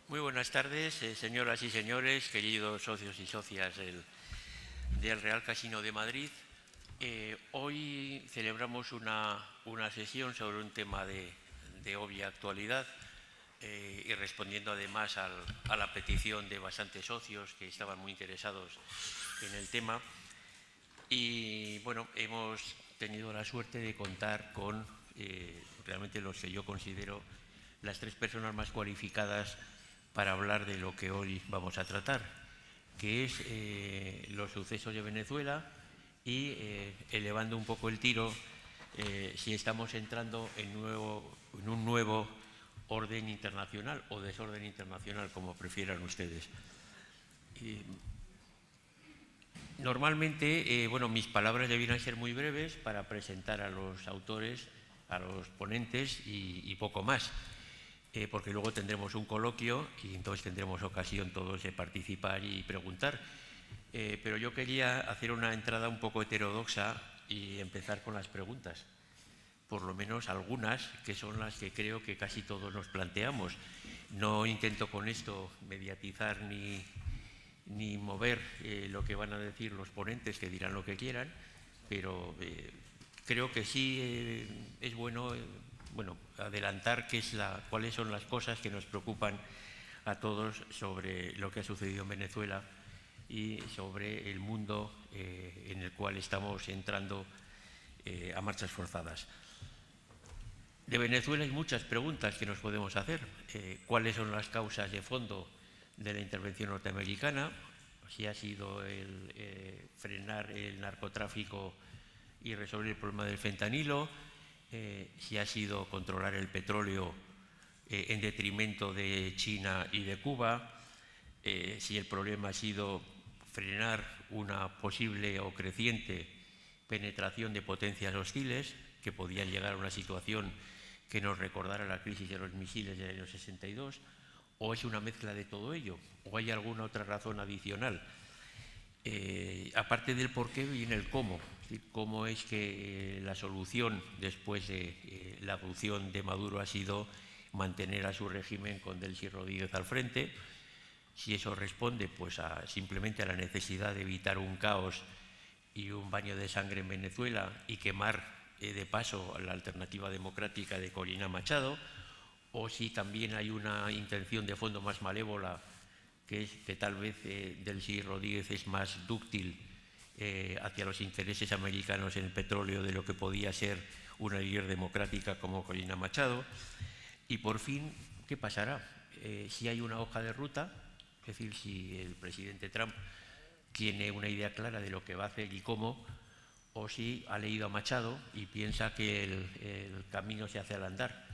Muy buenas tardes, señoras y señores, queridos socios y socias del Real Casino de Madrid. Hoy celebramos una sesión sobre un tema de obvia actualidad y respondiendo además a la petición de bastantes socios que estaban muy interesados en el tema. Y bueno, hemos tenido la suerte de contar con realmente los que yo considero las tres personas más cualificadas para hablar de lo que hoy vamos a tratar, que es los sucesos de Venezuela y elevando un poco el tiro, si estamos entrando en un nuevo orden internacional o desorden internacional, como prefieran ustedes. Normalmente, mis palabras debieran ser muy breves para presentar a los autores, a los ponentes y poco más. Porque luego tendremos un coloquio y entonces tendremos ocasión todos de participar y preguntar. Pero yo quería hacer una entrada un poco heterodoxa y empezar con las preguntas, por lo menos algunas, que son las que creo que casi todos nos planteamos. No intento con esto mediatizar ni mover lo que van a decir los ponentes, que dirán lo que quieran, pero creo que sí es bueno adelantar cuáles son las cosas que nos preocupan a todos sobre lo que ha sucedido en Venezuela y sobre el mundo en el cual estamos entrando a marchas forzadas. De Venezuela hay muchas preguntas que nos podemos hacer. ¿Cuáles son las causas de fondo de la intervención norteamericana? Si ha sido frenar el narcotráfico y resolver el problema del fentanilo, si ha sido controlar el petróleo en detrimento de China y de Cuba, si el problema ha sido frenar una posible o creciente penetración de potencias hostiles que podían llegar a una situación que nos recordara la crisis de los misiles del año 62, o es una mezcla de todo ello, o hay alguna otra razón adicional. Aparte del por qué viene el cómo. Es decir, cómo es que la solución después de la abducción de Maduro ha sido mantener a su régimen con Delcy Rodríguez al frente. Si eso responde pues simplemente a la necesidad de evitar un caos y un baño de sangre en Venezuela y quemar de paso la alternativa democrática de Corina Machado, o si también hay una intención de fondo más malévola, que es que tal vez Delcy Rodríguez es más dúctil hacia los intereses americanos en el petróleo de lo que podía ser una líder democrática como Corina Machado. Y por fin, ¿qué pasará? Si hay una hoja de ruta, es decir, si el presidente Trump tiene una idea clara de lo que va a hacer y cómo, o si ha leído a Machado y piensa que el camino se hace al andar.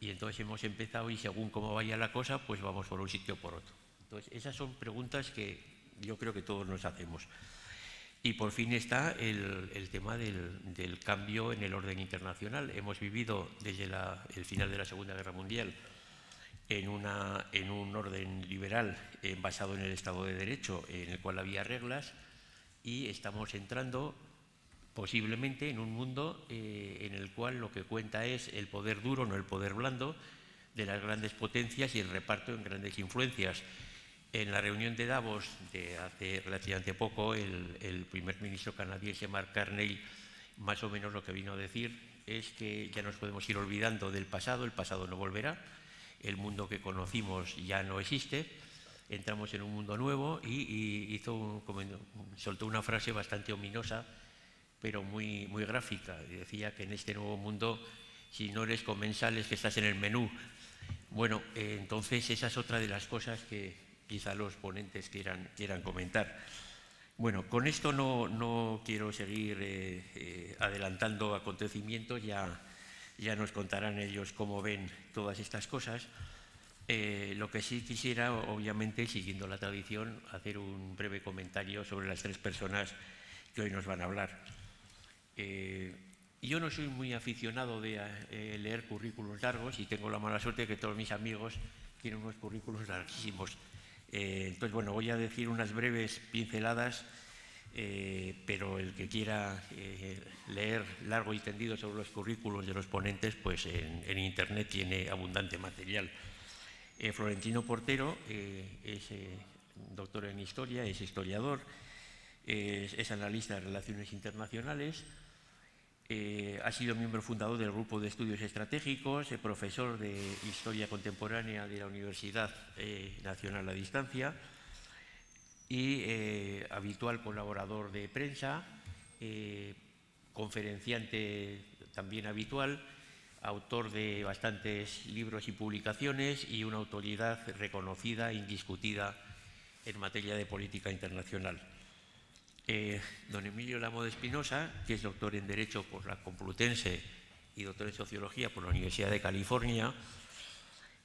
Y entonces hemos empezado y según cómo vaya la cosa, pues vamos por un sitio o por otro. Entonces, esas son preguntas que yo creo que todos nos hacemos. Y por fin está el tema del cambio en el orden internacional. Hemos vivido desde el final de la Segunda Guerra Mundial en un orden liberal basado en el Estado de Derecho, en el cual había reglas, y estamos entrando posiblemente en un mundo en el cual lo que cuenta es el poder duro, no el poder blando, de las grandes potencias y el reparto en grandes influencias. En la reunión de Davos de hace relativamente poco, el primer ministro canadiense Mark Carney más o menos lo que vino a decir es que ya nos podemos ir olvidando del pasado, el pasado no volverá, el mundo que conocimos ya no existe, entramos en un mundo nuevo y soltó una frase bastante ominosa, pero muy, muy gráfica. Y decía que en este nuevo mundo, si no eres comensal, es que estás en el menú. Bueno, entonces esa es otra de las cosas que quizá los ponentes quieran comentar. Bueno, con esto no quiero seguir adelantando acontecimientos, ya nos contarán ellos cómo ven todas estas cosas. Lo que sí quisiera, obviamente, siguiendo la tradición, hacer un breve comentario sobre las tres personas que hoy nos van a hablar. Yo no soy muy aficionado de leer currículos largos y tengo la mala suerte de que todos mis amigos tienen unos currículos larguísimos. Entonces, bueno, voy a decir unas breves pinceladas, pero el que quiera leer largo y tendido sobre los currículos de los ponentes, pues en Internet tiene abundante material. Florentino Portero es doctor en Historia, es historiador, es analista de Relaciones Internacionales, ha sido miembro fundador del Grupo de Estudios Estratégicos, profesor de Historia Contemporánea de la Universidad Nacional a Distancia y habitual colaborador de prensa, conferenciante también habitual, autor de bastantes libros y publicaciones y una autoridad reconocida e indiscutida en materia de política internacional. Don Emilio Lamo de Espinosa, que es doctor en Derecho por la Complutense y doctor en Sociología por la Universidad de California,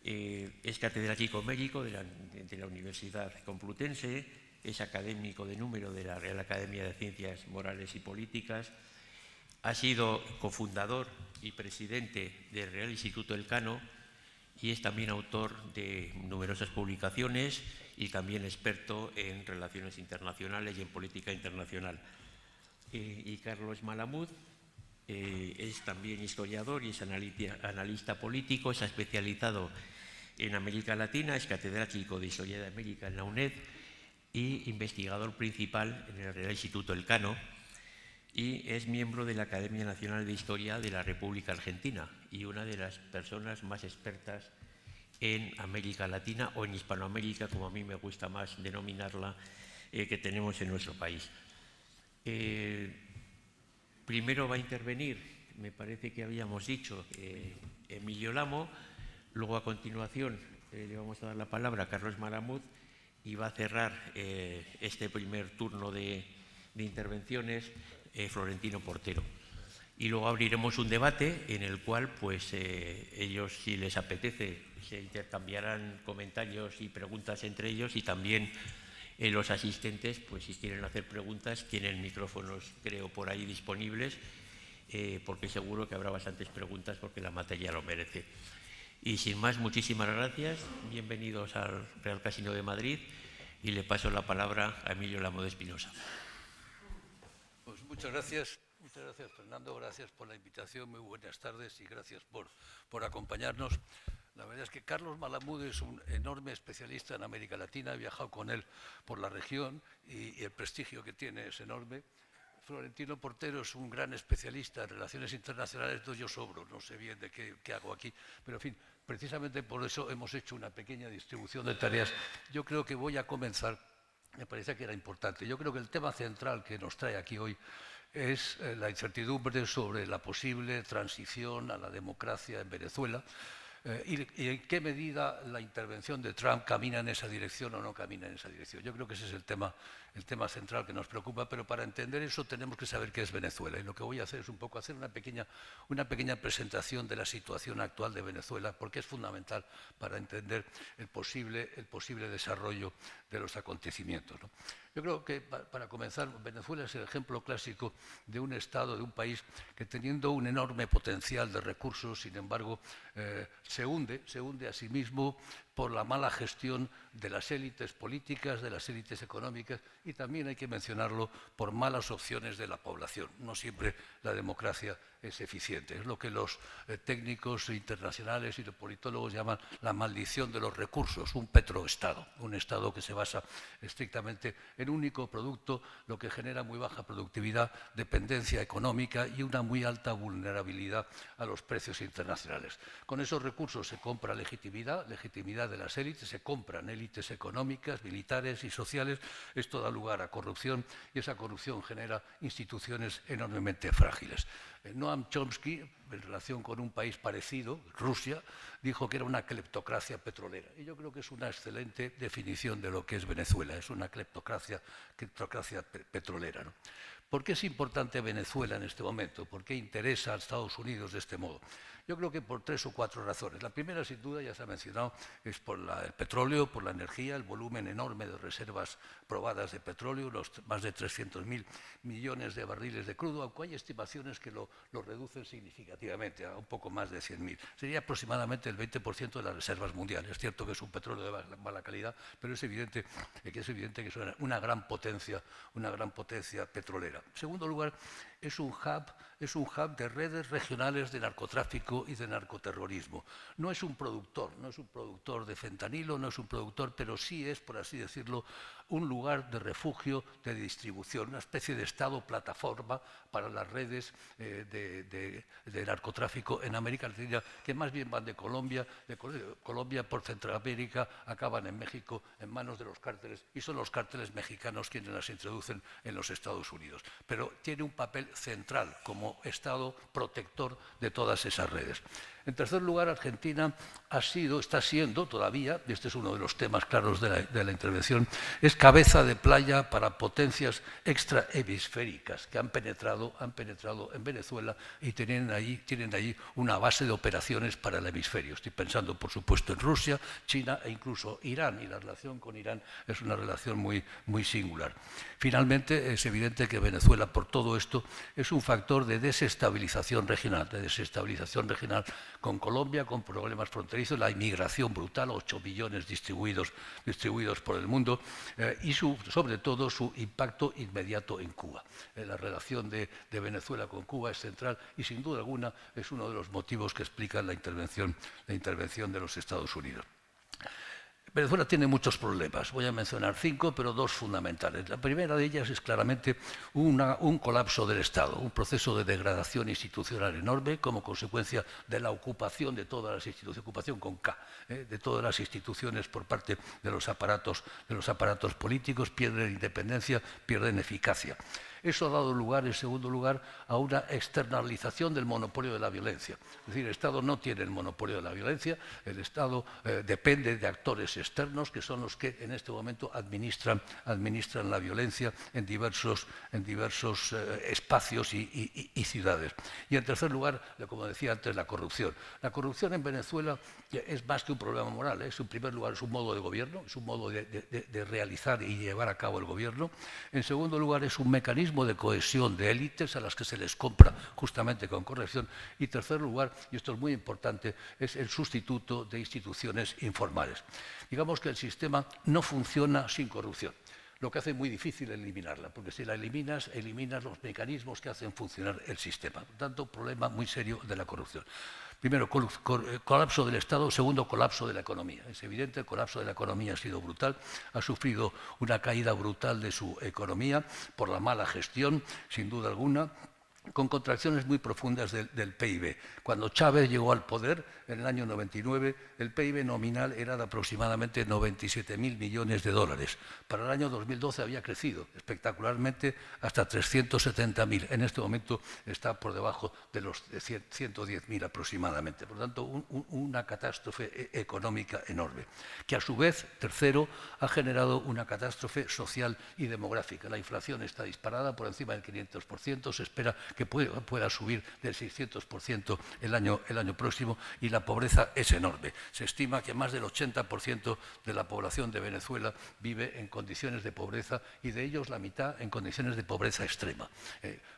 es catedrático emérito de la Universidad Complutense, es académico de número de la Real Academia de Ciencias Morales y Políticas, ha sido cofundador y presidente del Real Instituto Elcano y es también autor de numerosas publicaciones y también experto en relaciones internacionales y en política internacional. Y Carlos Malamud es también historiador y es analista político, se ha especializado en América Latina, es catedrático de Historia de América en la UNED y investigador principal en el Real Instituto Elcano, y es miembro de la Academia Nacional de Historia de la República Argentina y una de las personas más expertas en América Latina o en Hispanoamérica, como a mí me gusta más denominarla, que tenemos en nuestro país. Primero va a intervenir, me parece que habíamos dicho, Emilio Lamo, luego a continuación le vamos a dar la palabra a Carlos Malamud y va a cerrar este primer turno de intervenciones Florentino Portero. Y luego abriremos un debate en el cual pues, ellos, si les apetece, se intercambiarán comentarios y preguntas entre ellos y también los asistentes, pues si quieren hacer preguntas, tienen micrófonos, creo, por ahí disponibles, porque seguro que habrá bastantes preguntas porque la materia lo merece. Y sin más, muchísimas gracias, bienvenidos al Real Casino de Madrid y le paso la palabra a Emilio Lamo de Espinosa. Pues muchas gracias, Fernando, gracias por la invitación, muy buenas tardes y gracias por acompañarnos. La verdad es que Carlos Malamud es un enorme especialista en América Latina, he viajado con él por la región y el prestigio que tiene es enorme. Florentino Portero es un gran especialista en relaciones internacionales, entonces yo sobro, no sé bien de qué hago aquí, pero en fin, precisamente por eso hemos hecho una pequeña distribución de tareas. Yo creo que voy a comenzar, me parece que era importante. Yo creo que el tema central que nos trae aquí hoy es la incertidumbre sobre la posible transición a la democracia en Venezuela y en qué medida la intervención de Trump camina en esa dirección o no camina en esa dirección. Yo creo que ese es el tema central que nos preocupa, pero para entender eso tenemos que saber qué es Venezuela. Y lo que voy a hacer es un poco hacer una pequeña presentación de la situación actual de Venezuela, porque es fundamental para entender el posible desarrollo de los acontecimientos, ¿no? Yo creo que, para comenzar, Venezuela es el ejemplo clásico de un Estado, de un país que, teniendo un enorme potencial de recursos, sin embargo, se hunde a sí mismo por la mala gestión de las élites políticas, de las élites económicas y también, hay que mencionarlo, por malas opciones de la población. No siempre la democracia es eficiente. Es lo que los técnicos internacionales y los politólogos llaman la maldición de los recursos, un petroestado, un Estado que se basa estrictamente en un único producto, lo que genera muy baja productividad, dependencia económica y una muy alta vulnerabilidad a los precios internacionales. Con esos recursos se compra legitimidad de las élites, se compran élites económicas, militares y sociales. Esto da lugar a corrupción y esa corrupción genera instituciones enormemente frágiles. Noam Chomsky, en relación con un país parecido, Rusia, dijo que era una cleptocracia petrolera. Y yo creo que es una excelente definición de lo que es Venezuela. Es una cleptocracia petrolera, ¿no? ¿Por qué es importante Venezuela en este momento? ¿Por qué interesa a Estados Unidos de este modo? Yo creo que por 3 o 4 razones. La primera, sin duda, ya se ha mencionado, es por el petróleo, por la energía, el volumen enorme de reservas probadas de petróleo, los más de 300.000 millones de barriles de crudo, aunque hay estimaciones que lo reducen significativamente a un poco más de 100.000. Sería aproximadamente el 20% de las reservas mundiales. Es cierto que es un petróleo de mala calidad, pero es evidente que es una gran potencia petrolera. En segundo lugar, es un hub de redes regionales de narcotráfico y de narcoterrorismo. No es un productor de fentanilo, no es un productor, pero sí es, por así decirlo, un lugar de refugio, de distribución, una especie de estado plataforma para las redes de narcotráfico en América Latina, que más bien van de Colombia por Centroamérica, acaban en México en manos de los cárteles, y son los cárteles mexicanos quienes las introducen en los Estados Unidos. Pero tiene un papel central como Estado protector de todas esas redes. En tercer lugar, Argentina está siendo todavía, y este es uno de los temas claros de la intervención, es cabeza de playa para potencias extrahemisféricas que han penetrado en Venezuela y tienen allí una base de operaciones para el hemisferio. Estoy pensando, por supuesto, en Rusia, China e incluso Irán, y la relación con Irán es una relación muy, muy singular. Finalmente, es evidente que Venezuela, por todo esto, es un factor de desestabilización regional con Colombia, con problemas fronterizos, la inmigración brutal, 8 millones distribuidos por el mundo, y sobre todo su impacto inmediato en Cuba. La relación de Venezuela con Cuba es central y sin duda alguna es uno de los motivos que explican la intervención de los Estados Unidos. Venezuela tiene muchos problemas, voy a mencionar 5, pero 2 fundamentales. La primera de ellas es claramente un colapso del Estado, un proceso de degradación institucional enorme como consecuencia de la ocupación de todas las instituciones, ocupación con K, de todas las instituciones por parte de los aparatos políticos, pierden independencia, pierden eficacia. Eso ha dado lugar, en segundo lugar, a una externalización del monopolio de la violencia. Es decir, el Estado no tiene el monopolio de la violencia, el Estado depende de actores externos que son los que en este momento administran la violencia en diversos espacios y ciudades. Y en tercer lugar, como decía antes, la corrupción. La corrupción en Venezuela es más que un problema moral, en primer lugar es un modo de gobierno, es un modo de realizar y llevar a cabo el gobierno. En segundo lugar, es un mecanismo de cohesión de élites a las que se les compra justamente con corrección. Y tercer lugar, y esto es muy importante, es el sustituto de instituciones informales. Digamos que el sistema no funciona sin corrupción, lo que hace muy difícil eliminarla, porque si la eliminas los mecanismos que hacen funcionar el sistema. Por tanto, problema muy serio de la corrupción. Primero, colapso del Estado. Segundo, colapso de la economía. Es evidente, el colapso de la economía ha sido brutal. Ha sufrido una caída brutal de su economía por la mala gestión, sin duda alguna, con contracciones muy profundas del PIB. Cuando Chávez llegó al poder, en el año 99, el PIB nominal era de aproximadamente 97.000 millones de dólares. Para el año 2012 había crecido espectacularmente hasta 370.000. En este momento está por debajo de los 110.000 aproximadamente. Por lo tanto, una catástrofe económica enorme, que a su vez, tercero, ha generado una catástrofe social y demográfica. La inflación está disparada por encima del 500%, se espera que pueda subir del 600% el año próximo, y la pobreza es enorme. Se estima que más del 80% de la población de Venezuela vive en condiciones de pobreza, y de ellos la mitad en condiciones de pobreza extrema.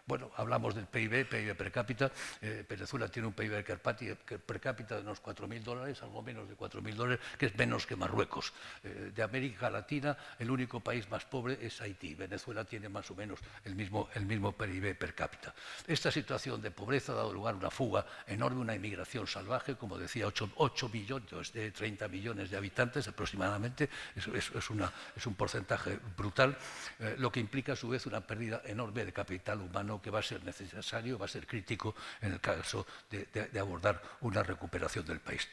Bueno, hablamos del PIB per cápita. Venezuela tiene un PIB per cápita de unos $4.000, algo menos de $4.000, que es menos que Marruecos. De América Latina, el único país más pobre es Haití. Venezuela tiene más o menos el mismo PIB per cápita. Esta situación de pobreza ha dado lugar a una fuga enorme, una inmigración salvaje, como decía, 8 millones de 30 millones de habitantes aproximadamente. Es un porcentaje brutal, lo que implica a su vez una pérdida enorme de capital humano que va a ser necesario, va a ser crítico en el caso de abordar una recuperación del país.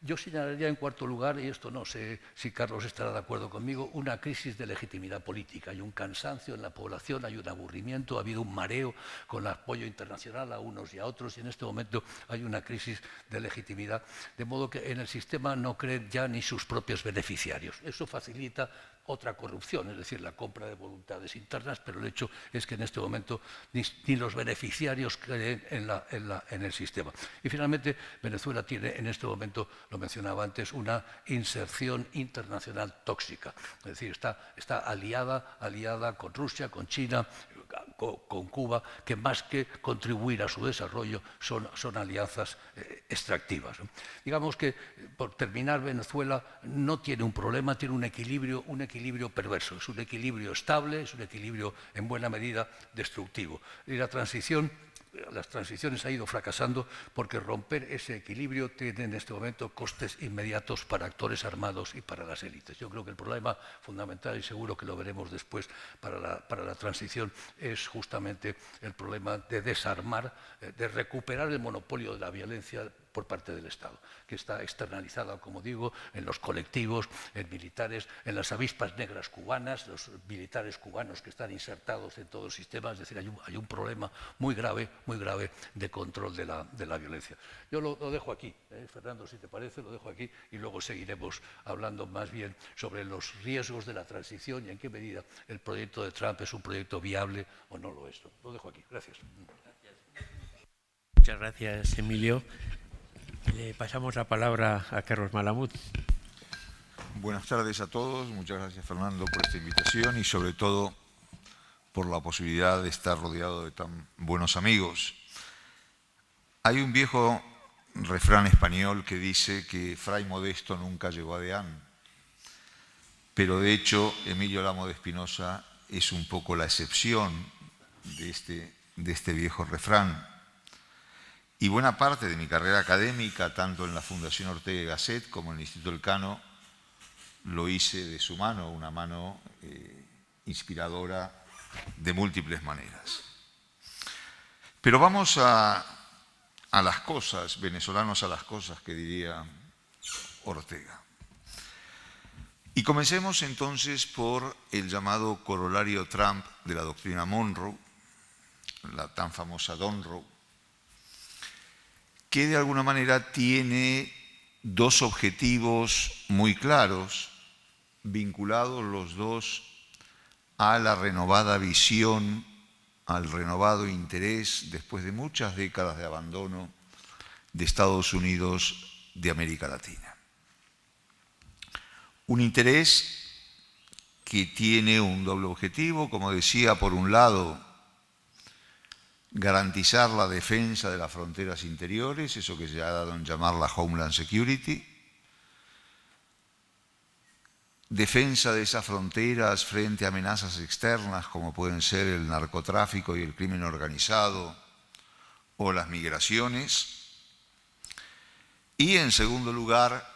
Yo señalaría en cuarto lugar, y esto no sé si Carlos estará de acuerdo conmigo, una crisis de legitimidad política. Hay un cansancio en la población, hay un aburrimiento, ha habido un mareo con el apoyo internacional a unos y a otros, y en este momento hay una crisis de legitimidad, de modo que en el sistema no creen ya ni sus propios beneficiarios. Eso facilita otra corrupción, es decir, la compra de voluntades internas, pero el hecho es que en este momento ni los beneficiarios creen en el sistema. Y finalmente, Venezuela tiene en este momento, lo mencionaba antes, una inserción internacional tóxica, es decir, está aliada con Rusia, con China, con Cuba, que más que contribuir a su desarrollo son alianzas extractivas, ¿no? Digamos que, por terminar, Venezuela no tiene un problema, tiene un equilibrio perverso. Es un equilibrio estable, es un equilibrio en buena medida destructivo. Y las transiciones han ido fracasando porque romper ese equilibrio tiene en este momento costes inmediatos para actores armados y para las élites. Yo creo que el problema fundamental, y seguro que lo veremos después para la transición, es justamente el problema de desarmar, de recuperar el monopolio de la violencia por parte del Estado, que está externalizada, como digo, en los colectivos, en militares, en las avispas negras cubanas, los militares cubanos que están insertados en todo el sistema. Es decir, hay un problema muy grave de control de la violencia. Yo lo dejo aquí, Fernando, si te parece, lo dejo aquí, y luego seguiremos hablando más bien sobre los riesgos de la transición y en qué medida el proyecto de Trump es un proyecto viable o no lo es. Lo dejo aquí. Gracias. Muchas gracias, Emilio. Le pasamos la palabra a Carlos Malamud. Buenas tardes a todos. Muchas gracias, Fernando, por esta invitación y sobre todo por la posibilidad de estar rodeado de tan buenos amigos. Hay un viejo refrán español que dice que Fray Modesto nunca llegó a Deán, pero de hecho Emilio Lamo de Espinosa es un poco la excepción de este viejo refrán. Y buena parte de mi carrera académica, tanto en la Fundación Ortega y Gasset como en el Instituto Elcano, lo hice de su mano, una mano inspiradora de múltiples maneras. Pero vamos a las cosas, venezolanos a las cosas, que diría Ortega. Y comencemos entonces por el llamado corolario Trump de la doctrina Monroe, la tan famosa Donroe, que de alguna manera tiene dos objetivos muy claros, vinculados los dos a la renovada visión, al renovado interés, después de muchas décadas de abandono, de Estados Unidos de América Latina. Un interés que tiene un doble objetivo, como decía, por un lado, garantizar la defensa de las fronteras interiores, eso que se ha dado en llamar la Homeland Security, defensa de esas fronteras frente a amenazas externas como pueden ser el narcotráfico y el crimen organizado o las migraciones, y en segundo lugar,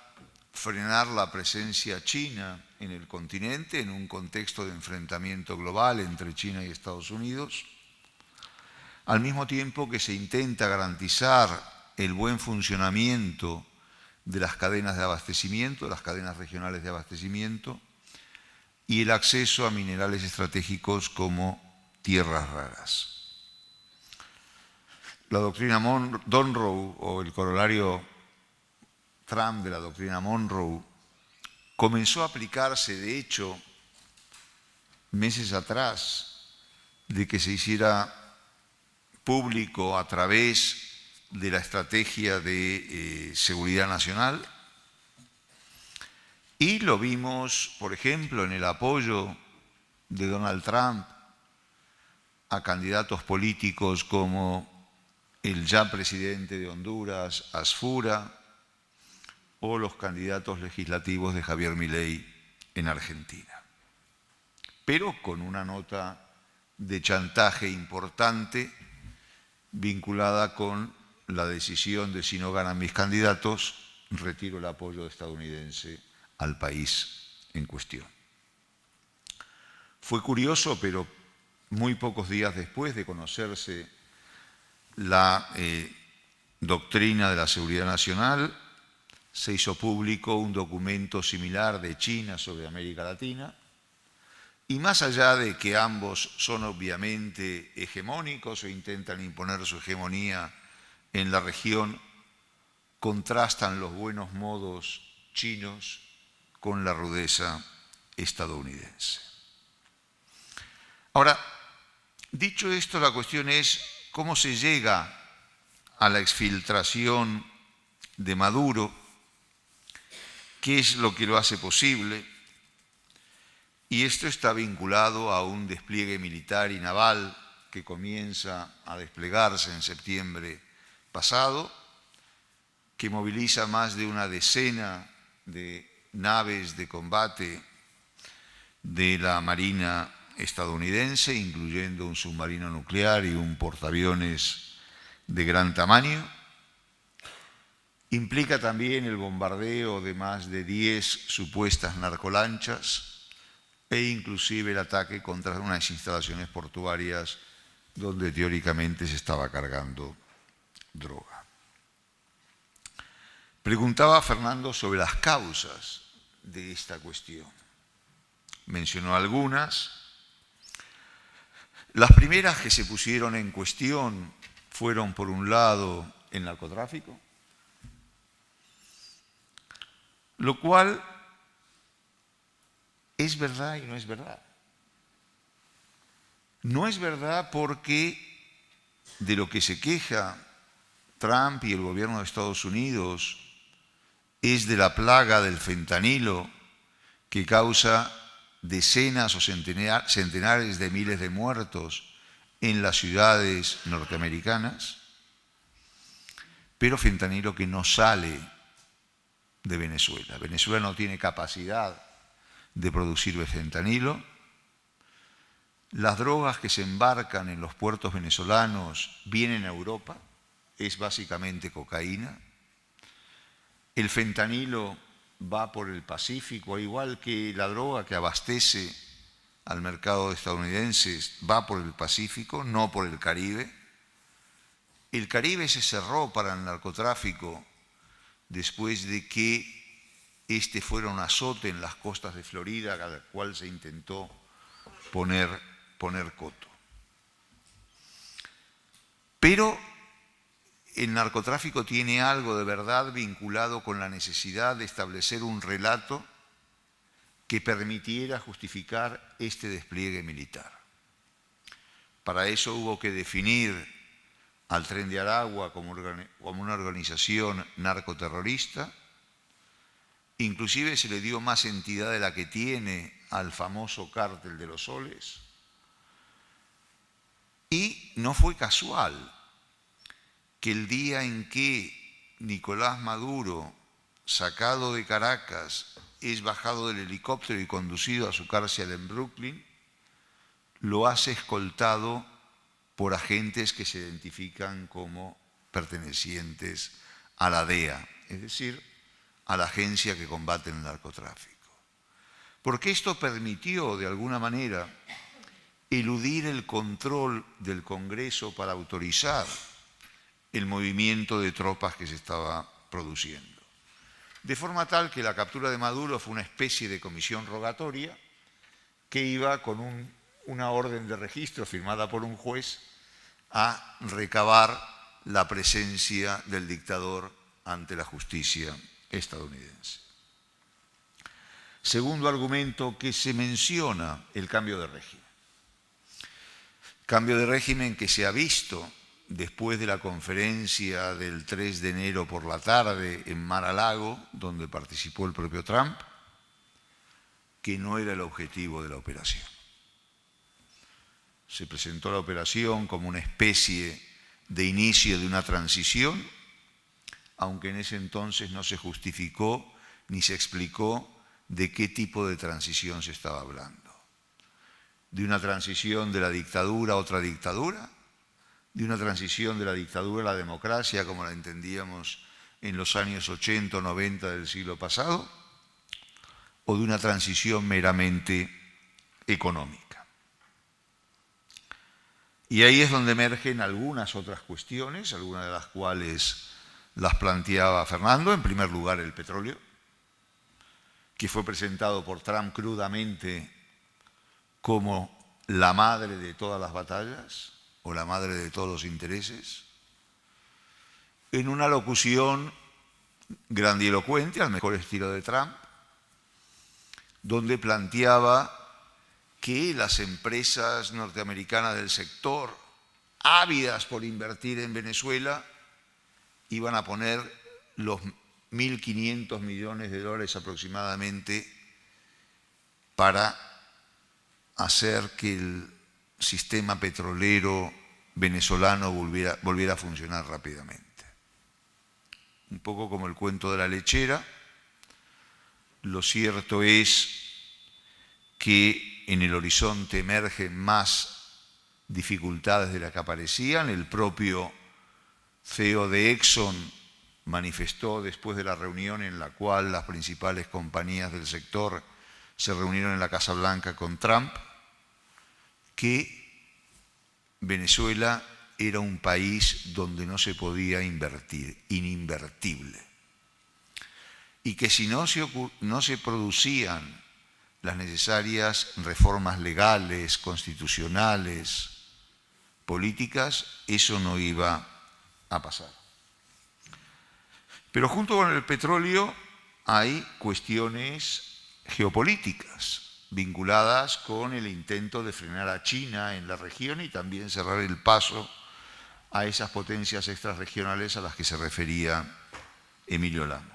frenar la presencia china en el continente en un contexto de enfrentamiento global entre China y Estados Unidos, al mismo tiempo que se intenta garantizar el buen funcionamiento de las cadenas de abastecimiento, las cadenas regionales de abastecimiento, y el acceso a minerales estratégicos como tierras raras. La doctrina Donroe, o el corolario Trump de la doctrina Monroe, comenzó a aplicarse, de hecho, meses atrás de que se hiciera público a través de la estrategia de seguridad nacional, y lo vimos, por ejemplo, en el apoyo de Donald Trump a candidatos políticos como el ya presidente de Honduras, Asfura, o los candidatos legislativos de Javier Milei en Argentina. Pero con una nota de chantaje importante vinculada con la decisión de si no ganan mis candidatos, retiro el apoyo estadounidense al país en cuestión. Fue curioso, pero muy pocos días después de conocerse la doctrina de la seguridad nacional, se hizo público un documento similar de China sobre América Latina, y más allá de que ambos son obviamente hegemónicos o intentan imponer su hegemonía en la región, contrastan los buenos modos chinos con la rudeza estadounidense. Ahora, dicho esto, la cuestión es cómo se llega a la exfiltración de Maduro, qué es lo que lo hace posible. Y esto está vinculado a un despliegue militar y naval que comienza a desplegarse en septiembre pasado, que moviliza más de una decena de naves de combate de la Marina estadounidense, incluyendo un submarino nuclear y un portaaviones de gran tamaño. Implica también el bombardeo de más de 10 supuestas narcolanchas e inclusive el ataque contra unas instalaciones portuarias donde teóricamente se estaba cargando droga. Preguntaba Fernando sobre las causas de esta cuestión. Mencionó algunas. Las primeras que se pusieron en cuestión fueron, por un lado, el narcotráfico, lo cual es verdad y no es verdad. No es verdad porque de lo que se queja Trump y el gobierno de Estados Unidos es de la plaga del fentanilo que causa decenas o centenares de miles de muertos en las ciudades norteamericanas, pero fentanilo que no sale de Venezuela. Venezuela no tiene capacidad de producir fentanilo. Las drogas que se embarcan en los puertos venezolanos vienen a Europa, es básicamente cocaína. El fentanilo va por el Pacífico, igual que la droga que abastece al mercado estadounidense va por el Pacífico, no por el Caribe. El Caribe se cerró para el narcotráfico después de que este fuera un azote en las costas de Florida, al cual se intentó poner coto. Pero el narcotráfico tiene algo de verdad vinculado con la necesidad de establecer un relato que permitiera justificar este despliegue militar. Para eso hubo que definir al Tren de Aragua como una organización narcoterrorista. Inclusive se le dio más entidad de la que tiene al famoso cártel de los soles. Y no fue casual que el día en que Nicolás Maduro, sacado de Caracas, es bajado del helicóptero y conducido a su cárcel en Brooklyn, lo hace escoltado por agentes que se identifican como pertenecientes a la DEA, es decir, a la agencia que combate el narcotráfico. Porque esto permitió, de alguna manera, eludir el control del Congreso para autorizar el movimiento de tropas que se estaba produciendo. De forma tal que la captura de Maduro fue una especie de comisión rogatoria que iba con una orden de registro firmada por un juez a recabar la presencia del dictador ante la justicia estadounidense. Segundo argumento que se menciona, el cambio de régimen. Cambio de régimen que se ha visto después de la conferencia del 3 de enero por la tarde en Mar-a-Lago, donde participó el propio Trump, que no era el objetivo de la operación. Se presentó la operación como una especie de inicio de una transición, aunque en ese entonces no se justificó ni se explicó de qué tipo de transición se estaba hablando. ¿De una transición de la dictadura a otra dictadura? ¿De una transición de la dictadura a la democracia como la entendíamos en los años 80 o 90 del siglo pasado? ¿O de una transición meramente económica? Y ahí es donde emergen algunas otras cuestiones, algunas de las cuales las planteaba Fernando. En primer lugar, el petróleo, que fue presentado por Trump crudamente como la madre de todas las batallas o la madre de todos los intereses, en una locución grandilocuente, al mejor estilo de Trump, donde planteaba que las empresas norteamericanas del sector, ávidas por invertir en Venezuela, iban a poner los 1.500 millones de dólares aproximadamente para hacer que sistema petrolero venezolano volviera a funcionar rápidamente. Un poco como el cuento de la lechera, lo cierto es que en el horizonte emergen más dificultades de las que aparecían. El propio CEO de Exxon manifestó después de la reunión en la cual las principales compañías del sector se reunieron en la Casa Blanca con Trump, que Venezuela era un país donde no se podía invertir, ininvertible, y que si no se producían las necesarias reformas legales, constitucionales, políticas, eso no iba a pasar. Pero junto con el petróleo hay cuestiones geopolíticas vinculadas con el intento de frenar a China en la región y también cerrar el paso a esas potencias extrarregionales a las que se refería Emilio Lamo.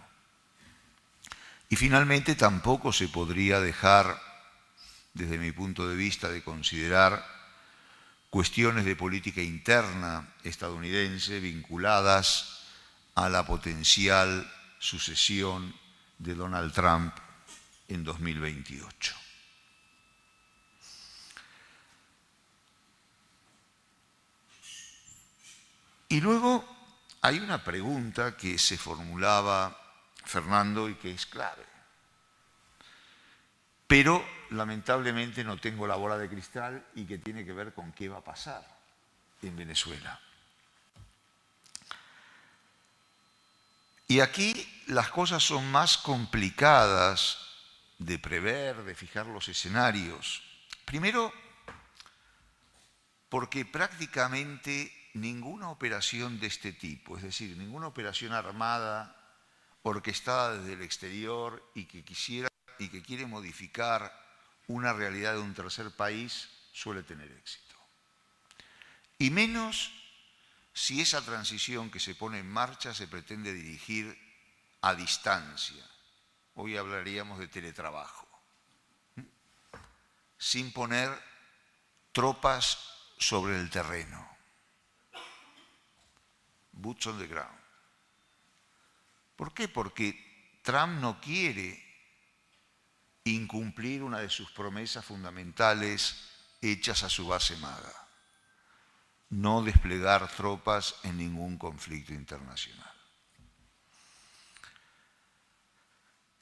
Y finalmente tampoco se podría dejar, desde mi punto de vista, de considerar cuestiones de política interna estadounidense vinculadas a la potencial sucesión de Donald Trump en 2028. Y luego hay una pregunta que se formulaba Fernando y que es clave. Pero lamentablemente no tengo la bola de cristal y que tiene que ver con qué va a pasar en Venezuela. Y aquí las cosas son más complicadas de prever, de fijar los escenarios. Primero, porque prácticamente ninguna operación de este tipo, es decir, ninguna operación armada orquestada desde el exterior y que quiere modificar una realidad de un tercer país, suele tener éxito. Y menos si esa transición que se pone en marcha se pretende dirigir a distancia. Hoy hablaríamos de teletrabajo, sin poner tropas sobre el terreno. Boots on the ground. ¿Por qué? Porque Trump no quiere incumplir una de sus promesas fundamentales hechas a su base MAGA: no desplegar tropas en ningún conflicto internacional.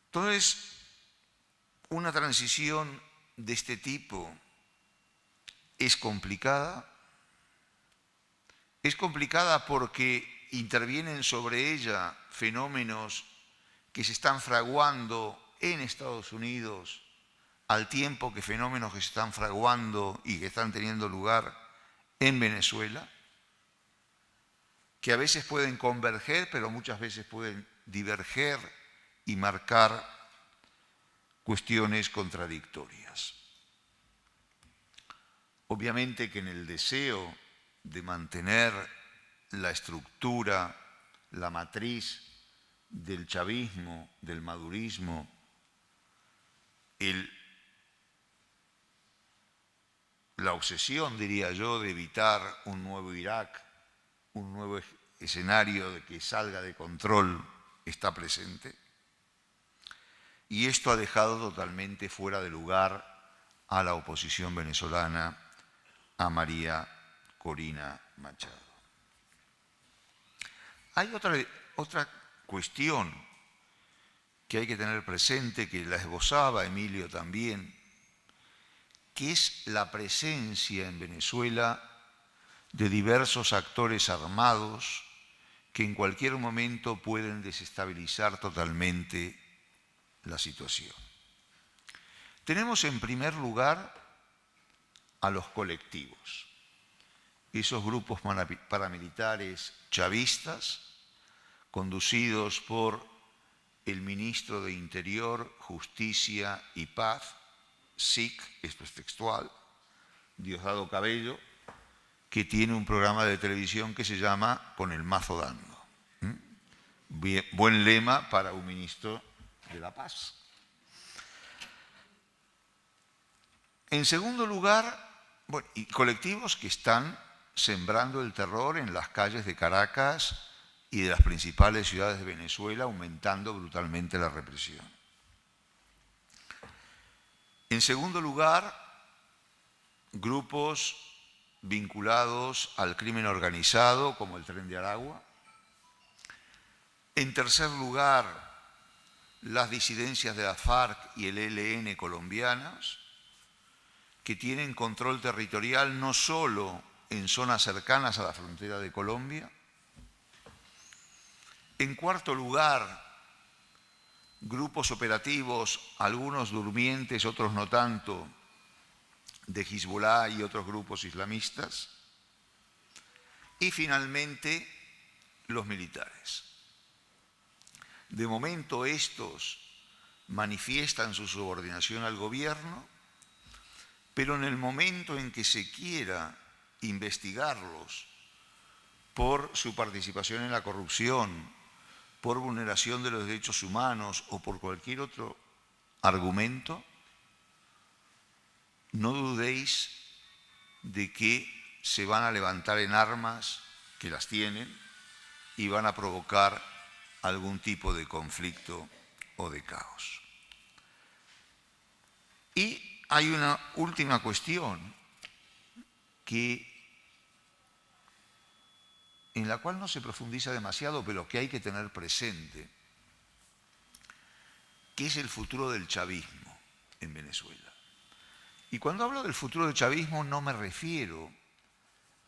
Entonces, una transición de este tipo es complicada. Es complicada porque intervienen sobre ella fenómenos que se están fraguando en Estados Unidos al tiempo que fenómenos que se están fraguando y que están teniendo lugar en Venezuela, que a veces pueden converger, pero muchas veces pueden diverger y marcar cuestiones contradictorias. Obviamente que en el deseo de mantener la estructura, la matriz del chavismo, del madurismo, la obsesión, diría yo, de evitar un nuevo Irak, un nuevo escenario de que salga de control, está presente. Y esto ha dejado totalmente fuera de lugar a la oposición venezolana, a María Corina Machado. Hay otra cuestión que hay que tener presente, que la esbozaba Emilio también, que es la presencia en Venezuela de diversos actores armados que en cualquier momento pueden desestabilizar totalmente la situación. Tenemos en primer lugar a los colectivos, esos grupos paramilitares chavistas, conducidos por el ministro de Interior, Justicia y Paz, SIC, esto es textual, Diosdado Cabello, que tiene un programa de televisión que se llama Con el mazo dando. Buen lema para un ministro de la Paz. En segundo lugar, bueno, y colectivos que están sembrando el terror en las calles de Caracas y de las principales ciudades de Venezuela, aumentando brutalmente la represión. En segundo lugar, grupos vinculados al crimen organizado, como el Tren de Aragua. En tercer lugar, las disidencias de la FARC y el ELN colombianas, que tienen control territorial no solo en zonas cercanas a la frontera de Colombia. En cuarto lugar, grupos operativos, algunos durmientes, otros no tanto, de Hezbollah y otros grupos islamistas. Y finalmente, los militares. De momento estos manifiestan su subordinación al gobierno, pero en el momento en que se quiera investigarlos por su participación en la corrupción, por vulneración de los derechos humanos o por cualquier otro argumento, no dudéis de que se van a levantar en armas, que las tienen, y van a provocar algún tipo de conflicto o de caos. Y hay una última cuestión en la cual no se profundiza demasiado, pero que hay que tener presente, que es el futuro del chavismo en Venezuela. Y cuando hablo del futuro del chavismo no me refiero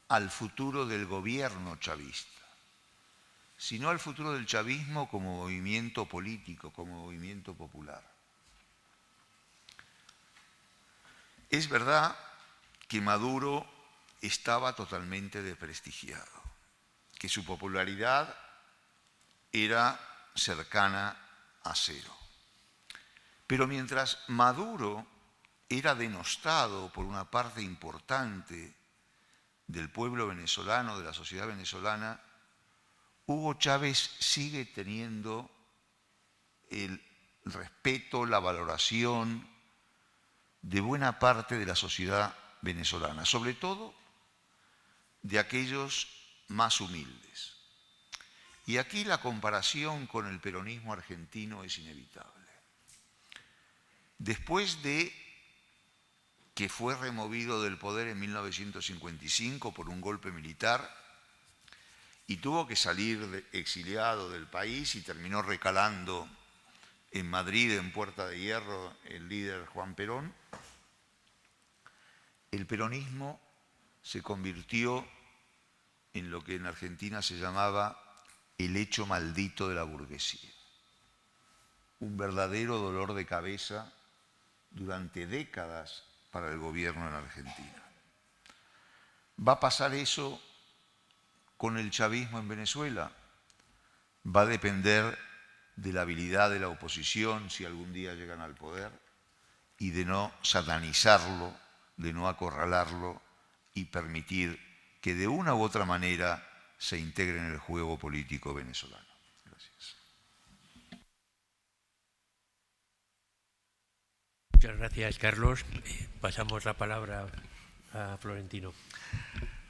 al futuro del gobierno chavista, sino al futuro del chavismo como movimiento político, como movimiento popular. Es verdad que Maduro estaba totalmente desprestigiado, que su popularidad era cercana a cero. Pero mientras Maduro era denostado por una parte importante del pueblo venezolano, de la sociedad venezolana, Hugo Chávez sigue teniendo el respeto, la valoración de buena parte de la sociedad venezolana, sobre todo de aquellos más humildes. Y aquí la comparación con el peronismo argentino es inevitable. Después de que fue removido del poder en 1955 por un golpe militar y tuvo que salir exiliado del país y terminó recalando en Madrid, en Puerta de Hierro, el líder Juan Perón, el peronismo se convirtió en lo que en Argentina se llamaba el hecho maldito de la burguesía. Un verdadero dolor de cabeza durante décadas para el gobierno en Argentina. ¿Va a pasar eso con el chavismo en Venezuela? Va a depender de la habilidad de la oposición, si algún día llegan al poder, y de no satanizarlo, de no acorralarlo y permitir que de una u otra manera se integre en el juego político venezolano. Gracias. Muchas gracias, Carlos. Pasamos la palabra a Florentino.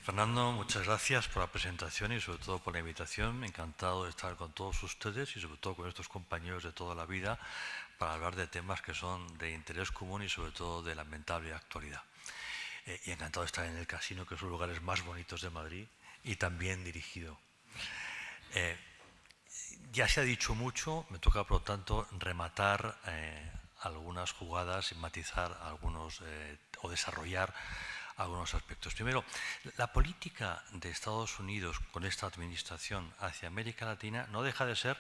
Fernando, muchas gracias por la presentación y sobre todo por la invitación. Encantado de estar con todos ustedes y sobre todo con estos compañeros de toda la vida para hablar de temas que son de interés común y sobre todo de lamentable actualidad. Y encantado de estar en el Casino, que es uno de los lugares más bonitos de Madrid y también dirigido. Ya se ha dicho mucho, me toca por lo tanto rematar algunas jugadas y matizar algunos o desarrollar algunos aspectos. Primero, la política de Estados Unidos con esta administración hacia América Latina no deja de ser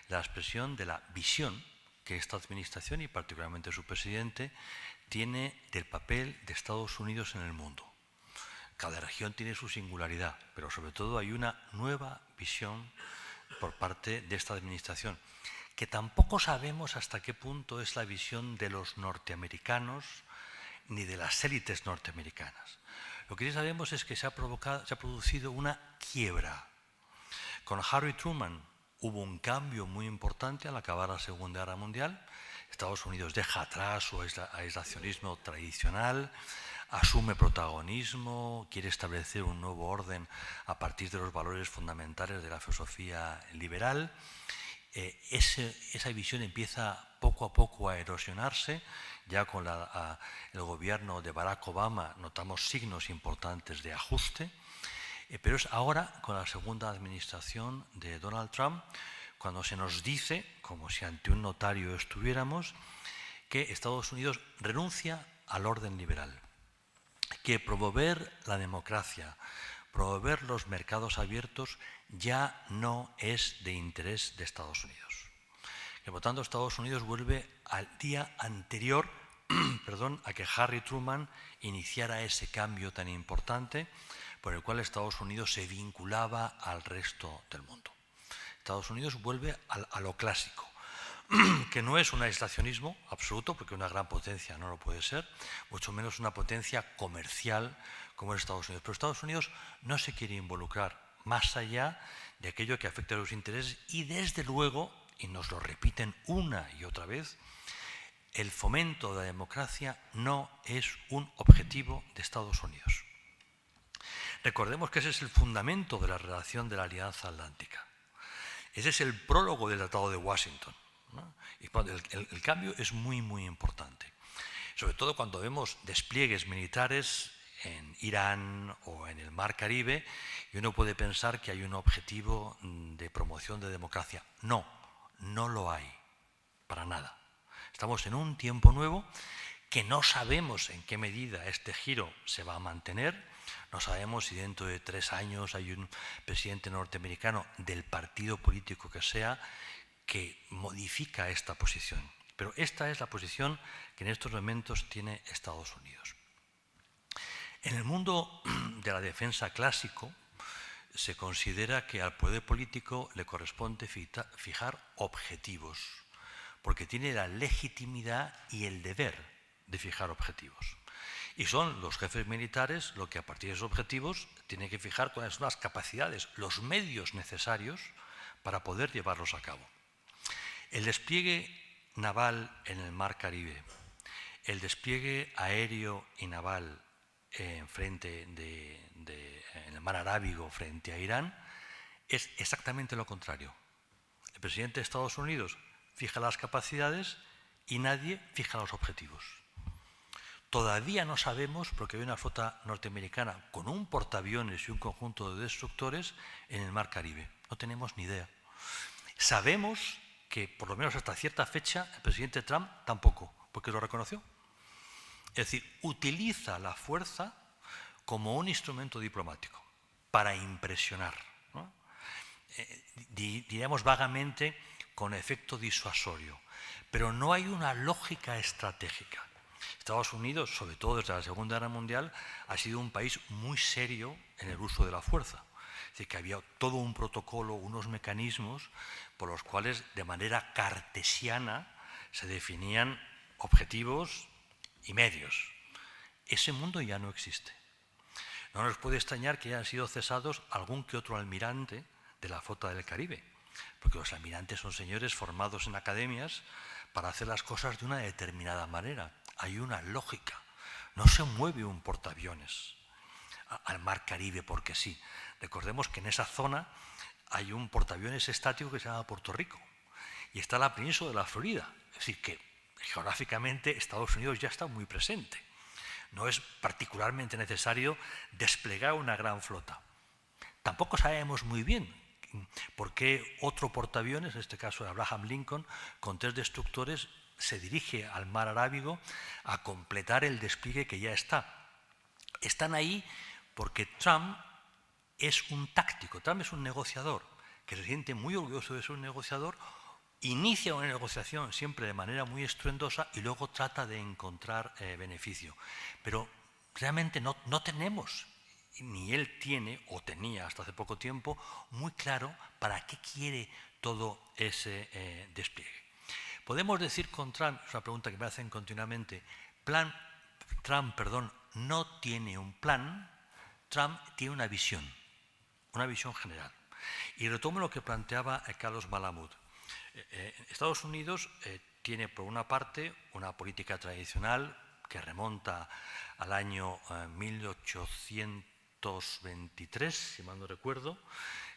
la expresión de la visión que esta administración y particularmente su presidente tiene del papel de Estados Unidos en el mundo. Cada región tiene su singularidad, pero sobre todo hay una nueva visión por parte de esta administración, que tampoco sabemos hasta qué punto es la visión de los norteamericanos ni de las élites norteamericanas. Lo que sí sabemos es que se ha producido una quiebra. Con Harry Truman hubo un cambio muy importante al acabar la Segunda Guerra Mundial. Estados Unidos deja atrás su aislacionismo tradicional, asume protagonismo, quiere establecer un nuevo orden a partir de los valores fundamentales de la filosofía liberal. Esa visión empieza poco a poco a erosionarse. Ya con el gobierno de Barack Obama notamos signos importantes de ajuste, pero es ahora, con la segunda administración de Donald Trump, cuando se nos dice, como si ante un notario estuviéramos, que Estados Unidos renuncia al orden liberal, que promover la democracia, promover los mercados abiertos ya no es de interés de Estados Unidos. Que por tanto Estados Unidos vuelve al día anterior a que Harry Truman iniciara ese cambio tan importante por el cual Estados Unidos se vinculaba al resto del mundo. Estados Unidos vuelve a lo clásico, que no es un aislacionismo absoluto, porque una gran potencia no lo puede ser, mucho menos una potencia comercial como es Estados Unidos. Pero Estados Unidos no se quiere involucrar más allá de aquello que afecta a los intereses y, desde luego, y nos lo repiten una y otra vez, el fomento de la democracia no es un objetivo de Estados Unidos. Recordemos que ese es el fundamento de la relación de la Alianza Atlántica. Ese es el prólogo del Tratado de Washington, ¿no? Y el cambio es muy, muy importante. Sobre todo cuando vemos despliegues militares en Irán o en el Mar Caribe, y uno puede pensar que hay un objetivo de promoción de democracia. No, no lo hay, para nada. Estamos en un tiempo nuevo que no sabemos en qué medida este giro se va a mantener. No sabemos si dentro de 3 años hay un presidente norteamericano del partido político que sea que modifica esta posición. Pero esta es la posición que en estos momentos tiene Estados Unidos. En el mundo de la defensa clásico se considera que al poder político le corresponde fijar objetivos, porque tiene la legitimidad y el deber de fijar objetivos. Y son los jefes militares los que a partir de esos objetivos tienen que fijar cuáles son las capacidades, los medios necesarios para poder llevarlos a cabo. El despliegue naval en el Mar Caribe, el despliegue aéreo y naval en el Mar Arábigo frente a Irán es exactamente lo contrario. El presidente de Estados Unidos fija las capacidades y nadie fija los objetivos. Todavía no sabemos, porque hay una flota norteamericana con un portaaviones y un conjunto de destructores en el Mar Caribe. No tenemos ni idea. Sabemos que, por lo menos hasta cierta fecha, el presidente Trump tampoco, porque lo reconoció. Es decir, utiliza la fuerza como un instrumento diplomático para impresionar, ¿no? Diríamos vagamente con efecto disuasorio, pero no hay una lógica estratégica. Estados Unidos, sobre todo desde la Segunda Guerra Mundial, ha sido un país muy serio en el uso de la fuerza. Es decir, que había todo un protocolo, unos mecanismos por los cuales de manera cartesiana se definían objetivos y medios. Ese mundo ya no existe. No nos puede extrañar que hayan sido cesados algún que otro almirante de la flota del Caribe, porque los almirantes son señores formados en academias para hacer las cosas de una determinada manera. Hay una lógica. No se mueve un portaaviones al Mar Caribe porque sí. Recordemos que en esa zona hay un portaaviones estático que se llama Puerto Rico y está la península de la Florida. Es decir, que geográficamente Estados Unidos ya está muy presente. No es particularmente necesario desplegar una gran flota. Tampoco sabemos muy bien por qué otro portaaviones, en este caso el Abraham Lincoln, con 3 destructores, se dirige al Mar Arábigo a completar el despliegue que ya está. Están ahí porque Trump es un táctico, Trump es un negociador, que se siente muy orgulloso de ser un negociador, inicia una negociación siempre de manera muy estruendosa y luego trata de encontrar beneficio. Pero realmente no tenemos, ni él tiene, o tenía hasta hace poco tiempo, muy claro para qué quiere todo ese despliegue. Podemos decir con Trump, es una pregunta que me hacen continuamente, Trump no tiene un plan, Trump tiene una visión general. Y retomo lo que planteaba Carlos Malamud. Estados Unidos tiene por una parte una política tradicional que remonta al año 1823, si mal no recuerdo,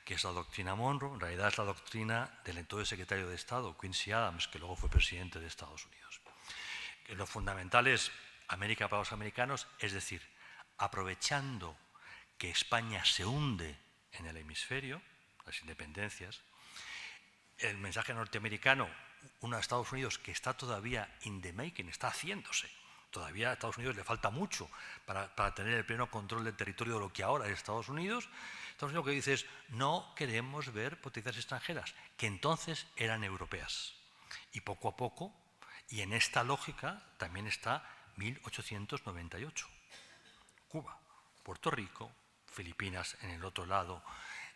que es la doctrina Monroe. En realidad es la doctrina del entonces secretario de Estado, Quincy Adams, que luego fue presidente de Estados Unidos. Lo fundamental es América para los americanos, es decir, aprovechando que España se hunde en el hemisferio, las independencias, el mensaje norteamericano, unos Estados Unidos que está todavía in the making, está haciéndose. Todavía a Estados Unidos le falta mucho para tener el pleno control del territorio de lo que ahora es Estados Unidos. Estados Unidos lo que dice es, no queremos ver potencias extranjeras, que entonces eran europeas. Y poco a poco, y en esta lógica también está 1898. Cuba, Puerto Rico, Filipinas en el otro lado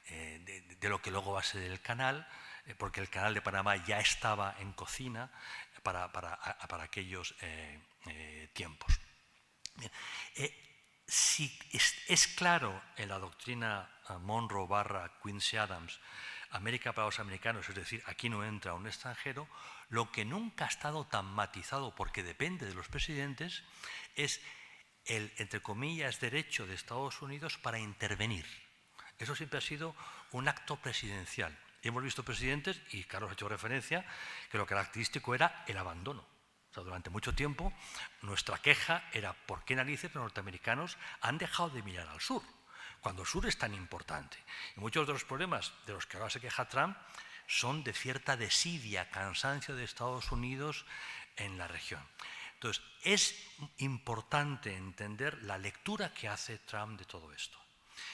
de lo que luego va a ser el canal, porque el canal de Panamá ya estaba en cocina para aquellos tiempos. Bien, si es claro en la doctrina Monroe / Quincy Adams, América para los americanos, es decir, aquí no entra un extranjero, lo que nunca ha estado tan matizado, porque depende de los presidentes, es el, entre comillas, derecho de Estados Unidos para intervenir. Eso siempre ha sido un acto presidencial. Y hemos visto presidentes, y Carlos ha hecho referencia, que lo característico era el abandono. O sea, durante mucho tiempo nuestra queja era ¿por qué narices los norteamericanos han dejado de mirar al sur? Cuando el sur es tan importante. Y muchos de los problemas de los que ahora se queja Trump son de cierta desidia, cansancio de Estados Unidos en la región. Entonces, es importante entender la lectura que hace Trump de todo esto.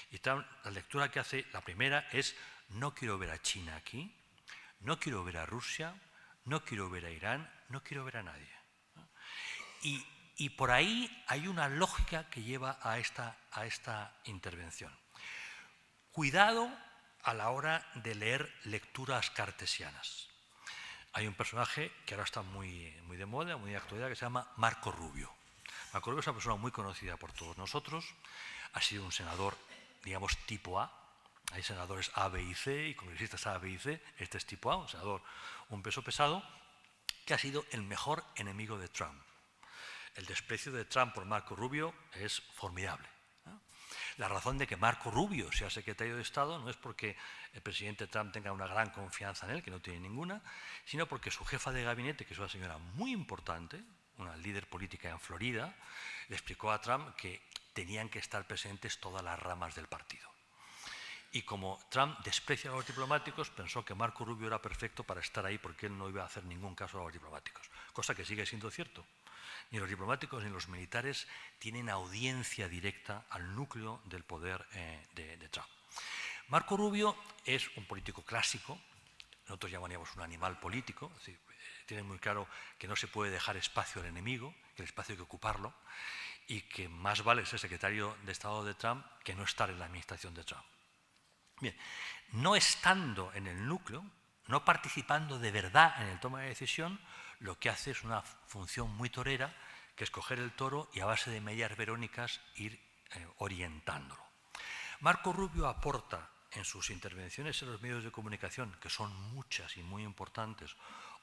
Y Trump, la lectura que hace, la primera es, no quiero ver a China aquí, no quiero ver a Rusia, no quiero ver a Irán, no quiero ver a nadie. Y por ahí hay una lógica que lleva a esta intervención. Cuidado a la hora de leer lecturas cartesianas. Hay un personaje que ahora está muy de moda, muy de actualidad, que se llama Marco Rubio. Marco Rubio es una persona muy conocida por todos nosotros, ha sido un senador, digamos, tipo A. Hay senadores A, B y C y congresistas A, B y C. Este es tipo A, un senador, un peso pesado, que ha sido el mejor enemigo de Trump. El desprecio de Trump por Marco Rubio es formidable. La razón de que Marco Rubio sea secretario de Estado no es porque el presidente Trump tenga una gran confianza en él, que no tiene ninguna, sino porque su jefa de gabinete, que es una señora muy importante, una líder política en Florida, le explicó a Trump que tenían que estar presentes todas las ramas del partido. Y como Trump desprecia a los diplomáticos, pensó que Marco Rubio era perfecto para estar ahí porque él no iba a hacer ningún caso a los diplomáticos, cosa que sigue siendo cierto. Ni los diplomáticos ni los militares tienen audiencia directa al núcleo del poder de Trump. Marco Rubio es un político clásico, nosotros llamaríamos un animal político, es decir, tiene muy claro que no se puede dejar espacio al enemigo, que el espacio hay que ocuparlo, y que más vale ser secretario de Estado de Trump que no estar en la administración de Trump. Bien, no estando en el núcleo, no participando de verdad en el toma de decisión, lo que hace es una función muy torera, que es coger el toro y a base de medias verónicas ir orientándolo. Marco Rubio aporta en sus intervenciones en los medios de comunicación, que son muchas y muy importantes,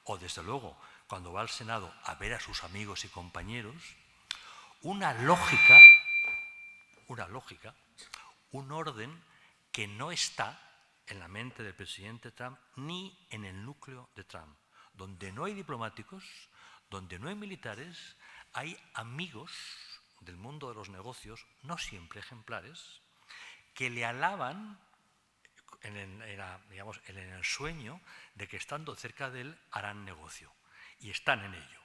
o desde luego cuando va al Senado a ver a sus amigos y compañeros, una lógica, un orden que no está en la mente del presidente Trump ni en el núcleo de Trump. Donde no hay diplomáticos, donde no hay militares, hay amigos del mundo de los negocios, no siempre ejemplares, que le alaban en el sueño de que estando cerca de él harán negocio. Y están en ello.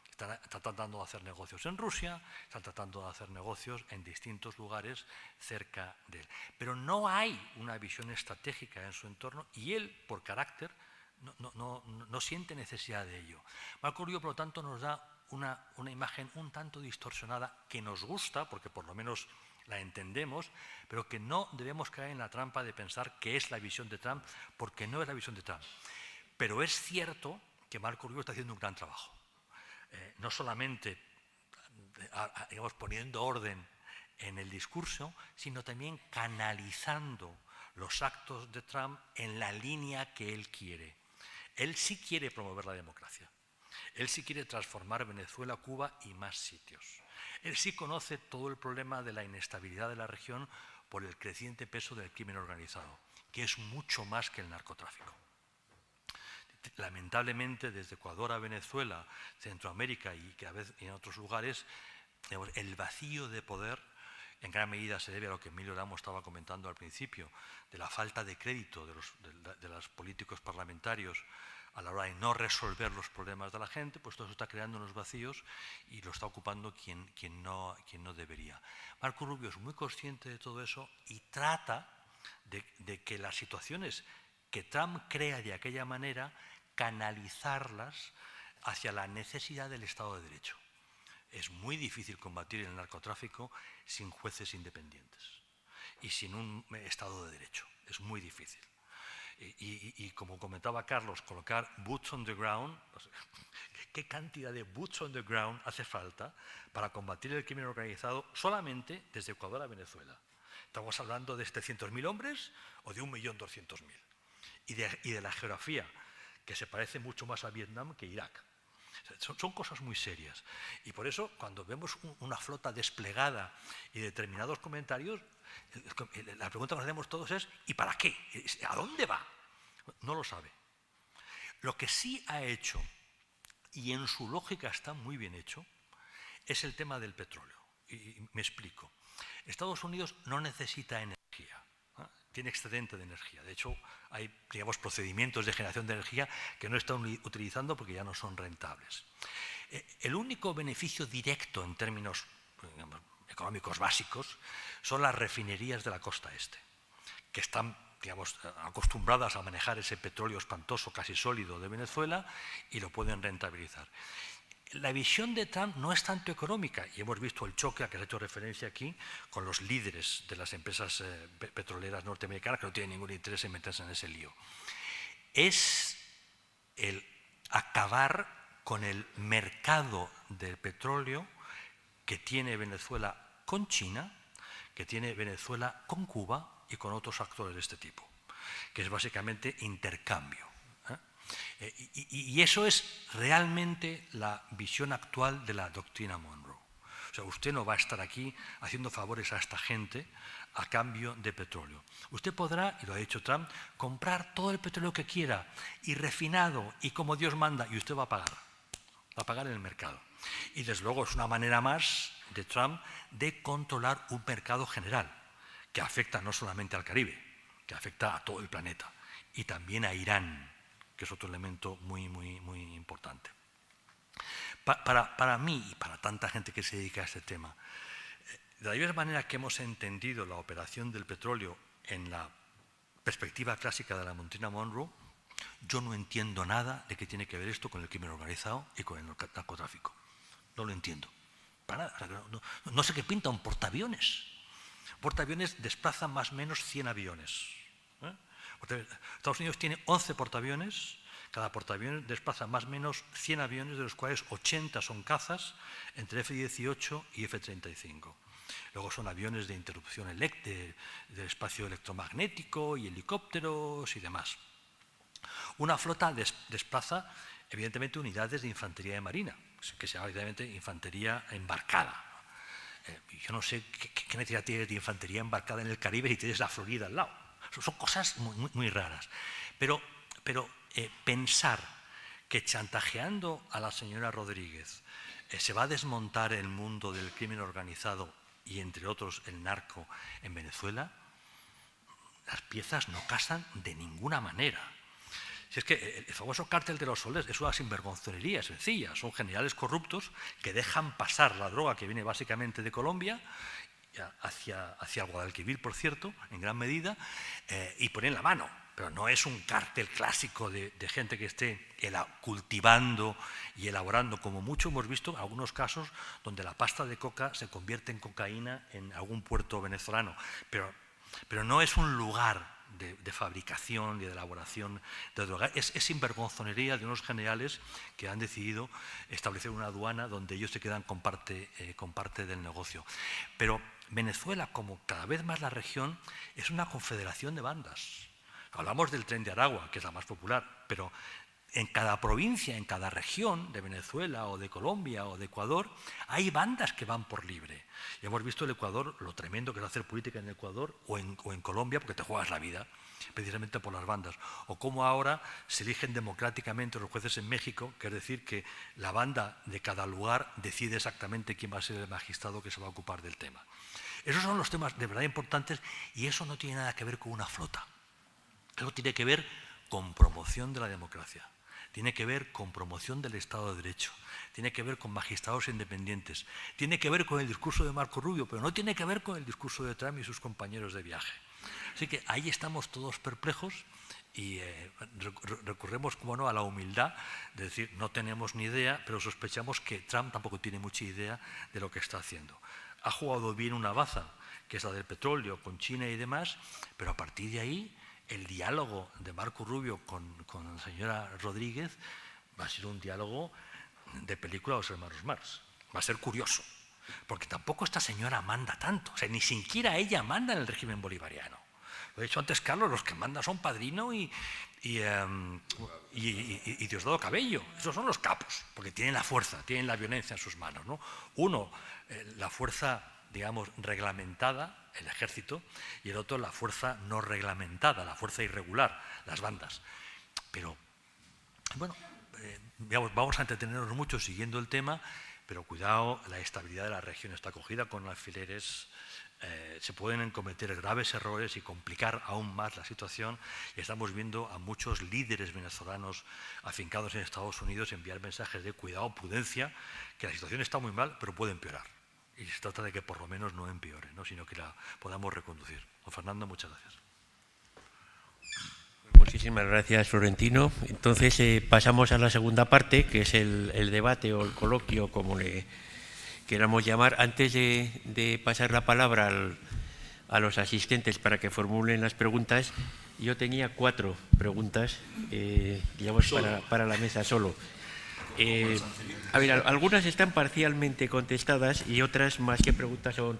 Están tratando de hacer negocios en Rusia, están tratando de hacer negocios en distintos lugares cerca de él. Pero no hay una visión estratégica en su entorno y él, por carácter, no siente necesidad de ello. Marco Rubio, por lo tanto, nos da una imagen un tanto distorsionada que nos gusta, porque por lo menos la entendemos, pero que no debemos caer en la trampa de pensar que es la visión de Trump, porque no es la visión de Trump. Pero es cierto que Marco Rubio está haciendo un gran trabajo. No solamente digamos, poniendo orden en el discurso, sino también canalizando los actos de Trump en la línea que él quiere. Él sí quiere promover la democracia. Él sí quiere transformar Venezuela, Cuba y más sitios. Él sí conoce todo el problema de la inestabilidad de la región por el creciente peso del crimen organizado, que es mucho más que el narcotráfico. Lamentablemente, desde Ecuador a Venezuela, Centroamérica y que a veces en otros lugares, digamos, el vacío de poder en gran medida se debe a lo que Emilio Ramos estaba comentando al principio, de la falta de crédito de los políticos parlamentarios a la hora de no resolver los problemas de la gente, pues todo eso está creando unos vacíos y lo está ocupando quien no debería. Marco Rubio es muy consciente de todo eso y trata de que las situaciones que Trump crea de aquella manera, canalizarlas hacia la necesidad del Estado de Derecho. Es muy difícil combatir el narcotráfico sin jueces independientes y sin un Estado de Derecho. Es muy difícil. Y como comentaba Carlos, colocar boots on the ground, ¿qué cantidad de boots on the ground hace falta para combatir el crimen organizado solamente desde Ecuador a Venezuela? ¿Estamos hablando de 700.000 hombres o de 1.200.000? Y de la geografía, que se parece mucho más a Vietnam que a Irak. Son cosas muy serias. Y por eso, cuando vemos una flota desplegada y determinados comentarios, la pregunta que nos hacemos todos es ¿y para qué? ¿A dónde va? No lo sabe. Lo que sí ha hecho, y en su lógica está muy bien hecho, es el tema del petróleo. Y me explico. Estados Unidos no necesita energía. Tiene excedente de energía. De hecho, hay, digamos, procedimientos de generación de energía que no están utilizando porque ya no son rentables. El único beneficio directo en términos, digamos, económicos básicos son las refinerías de la costa este, que están, digamos, acostumbradas a manejar ese petróleo espantoso, casi sólido de Venezuela y lo pueden rentabilizar. La visión de Trump no es tanto económica, y hemos visto el choque a que se ha hecho referencia aquí con los líderes de las empresas petroleras norteamericanas que no tienen ningún interés en meterse en ese lío. Es el acabar con el mercado del petróleo que tiene Venezuela con China, que tiene Venezuela con Cuba y con otros actores de este tipo, que es básicamente intercambio. Y eso es realmente la visión actual de la doctrina Monroe. O sea, usted no va a estar aquí haciendo favores a esta gente a cambio de petróleo. Usted podrá, y lo ha dicho Trump, comprar todo el petróleo que quiera, y refinado, y como Dios manda, y usted va a pagar en el mercado. Y desde luego es una manera más de Trump de controlar un mercado general, que afecta no solamente al Caribe, que afecta a todo el planeta, y también a Irán, que es otro elemento muy importante. Para mí y para tanta gente que se dedica a este tema, de la misma manera que hemos entendido la operación del petróleo en la perspectiva clásica de la doctrina Monroe, yo no entiendo nada de qué tiene que ver esto con el crimen organizado y con el narcotráfico. No lo entiendo. Para nada. O sea, no sé qué pinta un portaaviones. Portaaviones desplazan más o menos 100 aviones. Estados Unidos tiene 11 portaaviones, cada portaaviones desplaza más o menos 100 aviones, de los cuales 80 son cazas, entre F-18 y F-35. Luego son aviones de interrupción del espacio electromagnético y helicópteros y demás. Una flota desplaza, evidentemente, unidades de infantería de marina, que se llama evidentemente infantería embarcada. Yo no sé qué necesidad tienes de infantería embarcada en el Caribe si tienes la Florida al lado. Son cosas muy raras. Pero pensar que chantajeando a la señora Rodríguez se va a desmontar el mundo del crimen organizado y, entre otros, el narco en Venezuela, las piezas no casan de ninguna manera. Si es que el famoso cártel de los soles es una sinvergonzonería sencilla. Son generales corruptos que dejan pasar la droga que viene básicamente de Colombia hacia Guadalquivir, por cierto, en gran medida, y ponen la mano. Pero no es un cártel clásico de gente que esté cultivando y elaborando. Como mucho hemos visto algunos casos donde la pasta de coca se convierte en cocaína en algún puerto venezolano. Pero no es un lugar de fabricación y de elaboración de droga. Es sinvergonzonería de unos generales que han decidido establecer una aduana donde ellos se quedan con parte del negocio. Pero Venezuela, como cada vez más la región, es una confederación de bandas. Hablamos del Tren de Aragua, que es la más popular, pero en cada provincia, en cada región de Venezuela o de Colombia o de Ecuador, hay bandas que van por libre. Y hemos visto el Ecuador, lo tremendo que es hacer política en Ecuador o en Colombia, porque te juegas la vida, precisamente por las bandas. O cómo ahora se eligen democráticamente los jueces en México, que es decir, que la banda de cada lugar decide exactamente quién va a ser el magistrado que se va a ocupar del tema. Esos son los temas de verdad importantes y eso no tiene nada que ver con una flota. Eso tiene que ver con promoción de la democracia. Tiene que ver con promoción del Estado de Derecho, tiene que ver con magistrados independientes, tiene que ver con el discurso de Marco Rubio, pero no tiene que ver con el discurso de Trump y sus compañeros de viaje. Así que ahí estamos todos perplejos y recurremos, como no, a la humildad de decir, no tenemos ni idea, pero sospechamos que Trump tampoco tiene mucha idea de lo que está haciendo. Ha jugado bien una baza, que es la del petróleo, con China y demás, pero a partir de ahí el diálogo de Marco Rubio con la señora Rodríguez va a ser un diálogo de película de los hermanos Marx. Va a ser curioso, porque tampoco esta señora manda tanto, o sea, ni siquiera ella manda en el régimen bolivariano. Lo he dicho antes, Carlos, los que mandan son Padrino y Diosdado Cabello. Esos son los capos, porque tienen la fuerza, tienen la violencia en sus manos, ¿no? Uno, la fuerza, digamos, reglamentada, el ejército, y el otro la fuerza no reglamentada, la fuerza irregular, las bandas. Pero, bueno, vamos a entretenernos mucho siguiendo el tema, pero cuidado, la estabilidad de la región está cogida con alfileres, se pueden cometer graves errores y complicar aún más la situación, y estamos viendo a muchos líderes venezolanos afincados en Estados Unidos enviar mensajes de cuidado, prudencia, que la situación está muy mal, pero puede empeorar. Y se trata de que por lo menos no empeore, ¿no? Sino que la podamos reconducir. Don Fernando, muchas gracias. Muchísimas gracias, Florentino. Entonces pasamos a la segunda parte, que es el debate o el coloquio, como le queramos llamar. Antes de pasar la palabra a los asistentes para que formulen las preguntas, yo tenía 4 preguntas, digamos, para la mesa solo. A ver, algunas están parcialmente contestadas y otras, más que preguntas, son,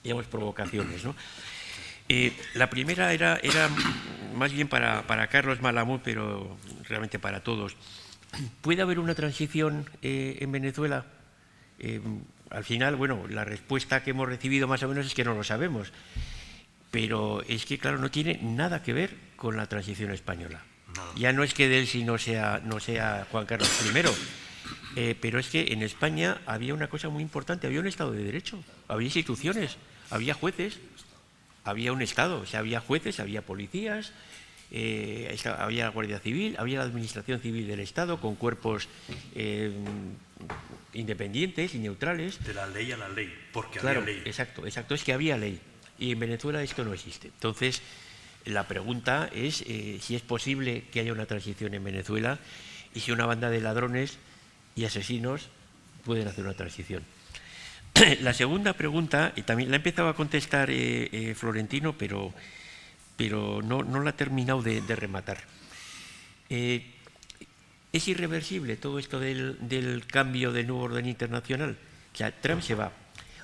digamos, provocaciones, ¿no? La primera era más bien para Carlos Malamud, pero realmente para todos. ¿Puede haber una transición en Venezuela? Al final, bueno, la respuesta que hemos recibido más o menos es que no lo sabemos. Pero es que, claro, no tiene nada que ver con la transición española. Nada. Ya no es que Delcy no sea Juan Carlos I, pero es que en España había una cosa muy importante, había un Estado de Derecho, había instituciones, había jueces, había un Estado, o sea, había jueces, había policías, había la Guardia Civil, había la Administración Civil del Estado con cuerpos independientes y neutrales. De la ley a la ley, porque claro, había ley. Exacto, es que había ley. Y en Venezuela esto no existe. Entonces, la pregunta es si es posible que haya una transición en Venezuela y si una banda de ladrones y asesinos pueden hacer una transición. La segunda pregunta, y también la empezaba a contestar Florentino, pero no la ha terminado de rematar. ¿Es irreversible todo esto del cambio del nuevo orden internacional? O sea, Trump se va.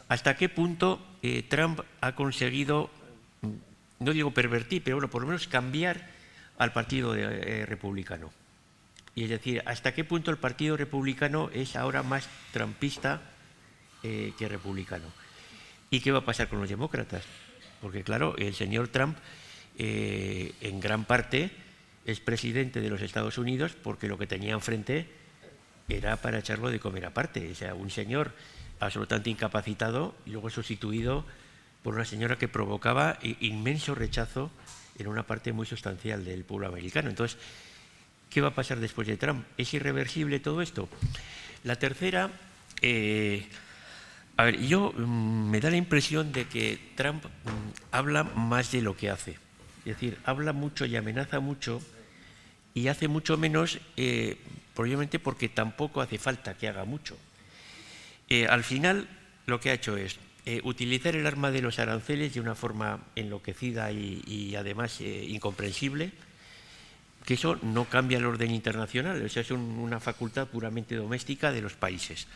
¿Hasta qué punto Trump ha conseguido, no digo pervertir, pero bueno, por lo menos cambiar al Partido Republicano? Y es decir, ¿hasta qué punto el Partido Republicano es ahora más trumpista que republicano? ¿Y qué va a pasar con los demócratas? Porque claro, el señor Trump en gran parte es presidente de los Estados Unidos porque lo que tenía enfrente era para echarlo de comer aparte. O sea, un señor absolutamente incapacitado y luego sustituido por una señora que provocaba inmenso rechazo en una parte muy sustancial del pueblo americano. Entonces, ¿qué va a pasar después de Trump? ¿Es irreversible todo esto? La tercera, a ver, me da la impresión de que Trump habla más de lo que hace. Es decir, habla mucho y amenaza mucho y hace mucho menos, probablemente porque tampoco hace falta que haga mucho. Al final, lo que ha hecho es utilizar el arma de los aranceles de una forma enloquecida y además incomprensible, que eso no cambia el orden internacional, eso es una facultad puramente doméstica de los países.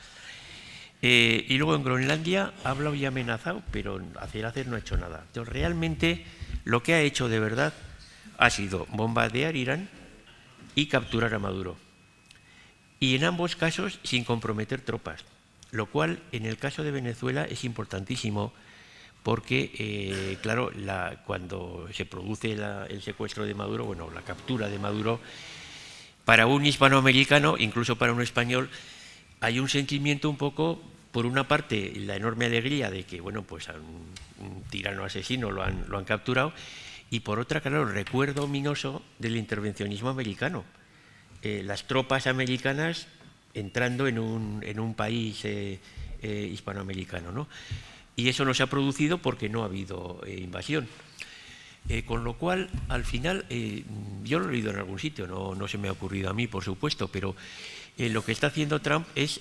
Y luego en Groenlandia ha hablado y amenazado, pero hacer no ha hecho nada. Entonces, realmente lo que ha hecho de verdad ha sido bombardear Irán, y capturar a Maduro. Y en ambos casos sin comprometer tropas, lo cual en el caso de Venezuela es importantísimo porque, claro, cuando se produce el secuestro de Maduro, bueno, la captura de Maduro, para un hispanoamericano, incluso para un español, hay un sentimiento un poco, por una parte, la enorme alegría de que, bueno, pues a un tirano asesino lo han capturado, y por otra, claro, el recuerdo ominoso del intervencionismo americano. Las tropas americanas entrando en un país hispanoamericano, ¿no? Y eso no se ha producido porque no ha habido invasión. Con lo cual, al final, yo lo he leído en algún sitio, no se me ha ocurrido a mí, por supuesto, pero lo que está haciendo Trump es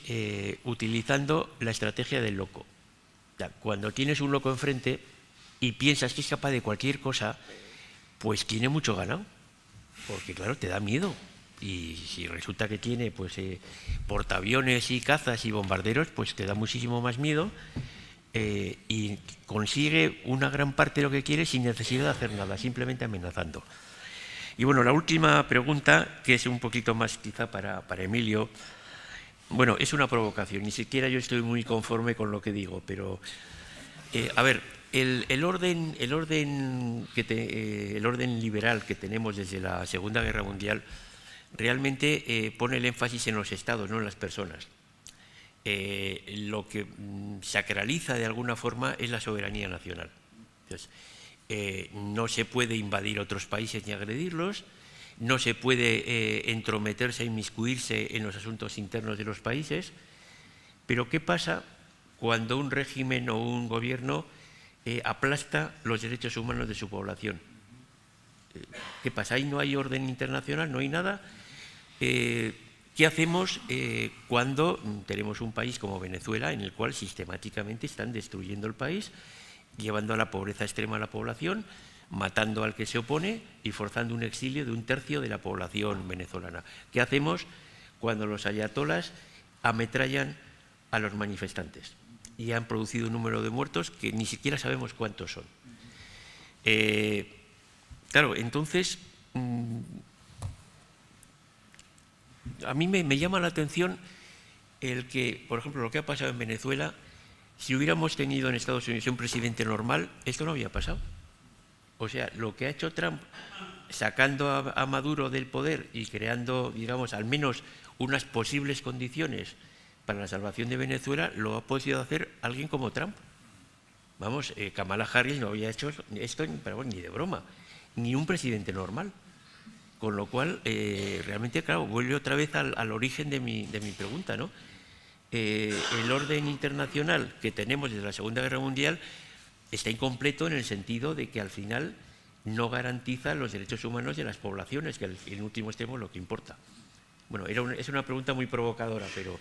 utilizando la estrategia del loco. Cuando tienes un loco enfrente y piensas que es capaz de cualquier cosa, pues tiene mucho ganado, porque claro, te da miedo. Y si resulta que tiene pues portaaviones y cazas y bombarderos, pues te da muchísimo más miedo. Y consigue una gran parte de lo que quiere sin necesidad de hacer nada, simplemente amenazando. Y bueno, la última pregunta, que es un poquito más quizá para Emilio, bueno, es una provocación, ni siquiera yo estoy muy conforme con lo que digo, pero a ver, el orden liberal que tenemos desde la Segunda Guerra Mundial realmente pone el énfasis en los estados, no en las personas. Lo que sacraliza de alguna forma es la soberanía nacional. Entonces, no se puede invadir otros países ni agredirlos, no se puede entrometerse e inmiscuirse en los asuntos internos de los países, pero ¿qué pasa cuando un régimen o un gobierno aplasta los derechos humanos de su población? ¿Qué pasa? Ahí no hay orden internacional, no hay nada. ¿Qué hacemos cuando tenemos un país como Venezuela en el cual sistemáticamente están destruyendo el país, llevando a la pobreza extrema a la población, matando al que se opone y forzando un exilio de 1/3 de la población venezolana? ¿Qué hacemos cuando los ayatolás ametrallan a los manifestantes y han producido un número de muertos que ni siquiera sabemos cuántos son? Claro, entonces a mí me llama la atención el que, por ejemplo, lo que ha pasado en Venezuela, si hubiéramos tenido en Estados Unidos un presidente normal, esto no había pasado. O sea, lo que ha hecho Trump, sacando a Maduro del poder y creando, digamos, al menos unas posibles condiciones para la salvación de Venezuela, lo ha podido hacer alguien como Trump. Vamos, Kamala Harris no había hecho esto ni de broma, ni un presidente normal. Con lo cual, realmente, claro, vuelve otra vez al origen de mi pregunta, ¿no? El orden internacional que tenemos desde la Segunda Guerra Mundial está incompleto en el sentido de que al final no garantiza los derechos humanos de las poblaciones, que en último extremo es lo que importa. Bueno, es una pregunta muy provocadora, pero